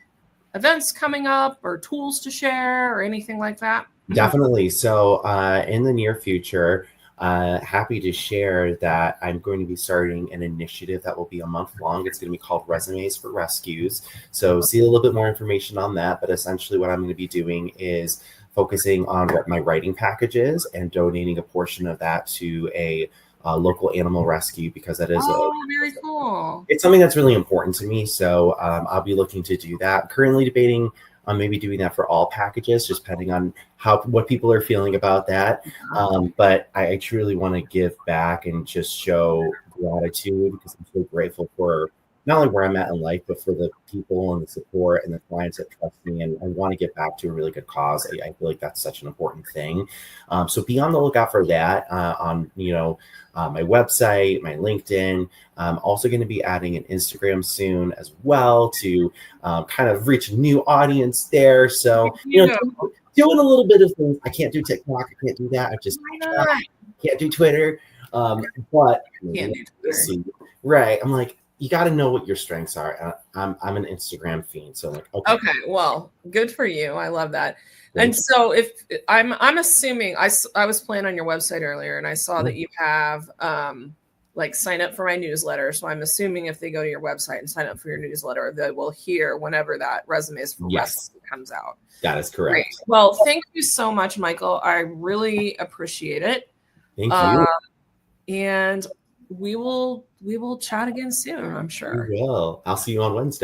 events coming up or tools to share or anything like that? Definitely. So in the near future, happy to share that I'm going to be starting an initiative that will be a month long. It's going to be called Resumes for Rescues. So see a little bit more information on that. But essentially what I'm going to be doing is focusing on what my writing package is and donating a portion of that to a local animal rescue, because that is very cool. It's something that's really important to me. So I'll be looking to do that. Currently debating on maybe doing that for all packages, just depending on what people are feeling about that. But I truly want to give back and just show gratitude, because I'm so grateful for not only where I'm at in life, but for the people and the support and the clients that trust me, and I want to get back to a really good cause. I feel like that's such an important thing. So be on the lookout for that on my website, my LinkedIn. I'm also going to be adding an Instagram soon as well to kind of reach a new audience there. So doing a little bit of things. I can't do TikTok. I can't do that. I just can't do Twitter. But can't do Twitter. Right. I'm like, you got to know what your strengths are. I'm an Instagram fiend, so I'm like, Okay, well, good for you. I love that. Thank And so if I'm assuming I was playing on your website earlier and I saw that you have like sign up for my newsletter. So I'm assuming if they go to your website and sign up for your newsletter, they will hear whenever that Resumes for Wrestling comes out. That is correct. Great. Well, thank you so much, Michael. I really appreciate it. Thank you. And we will chat again soon, I'm sure. We will. I'll see you on Wednesday.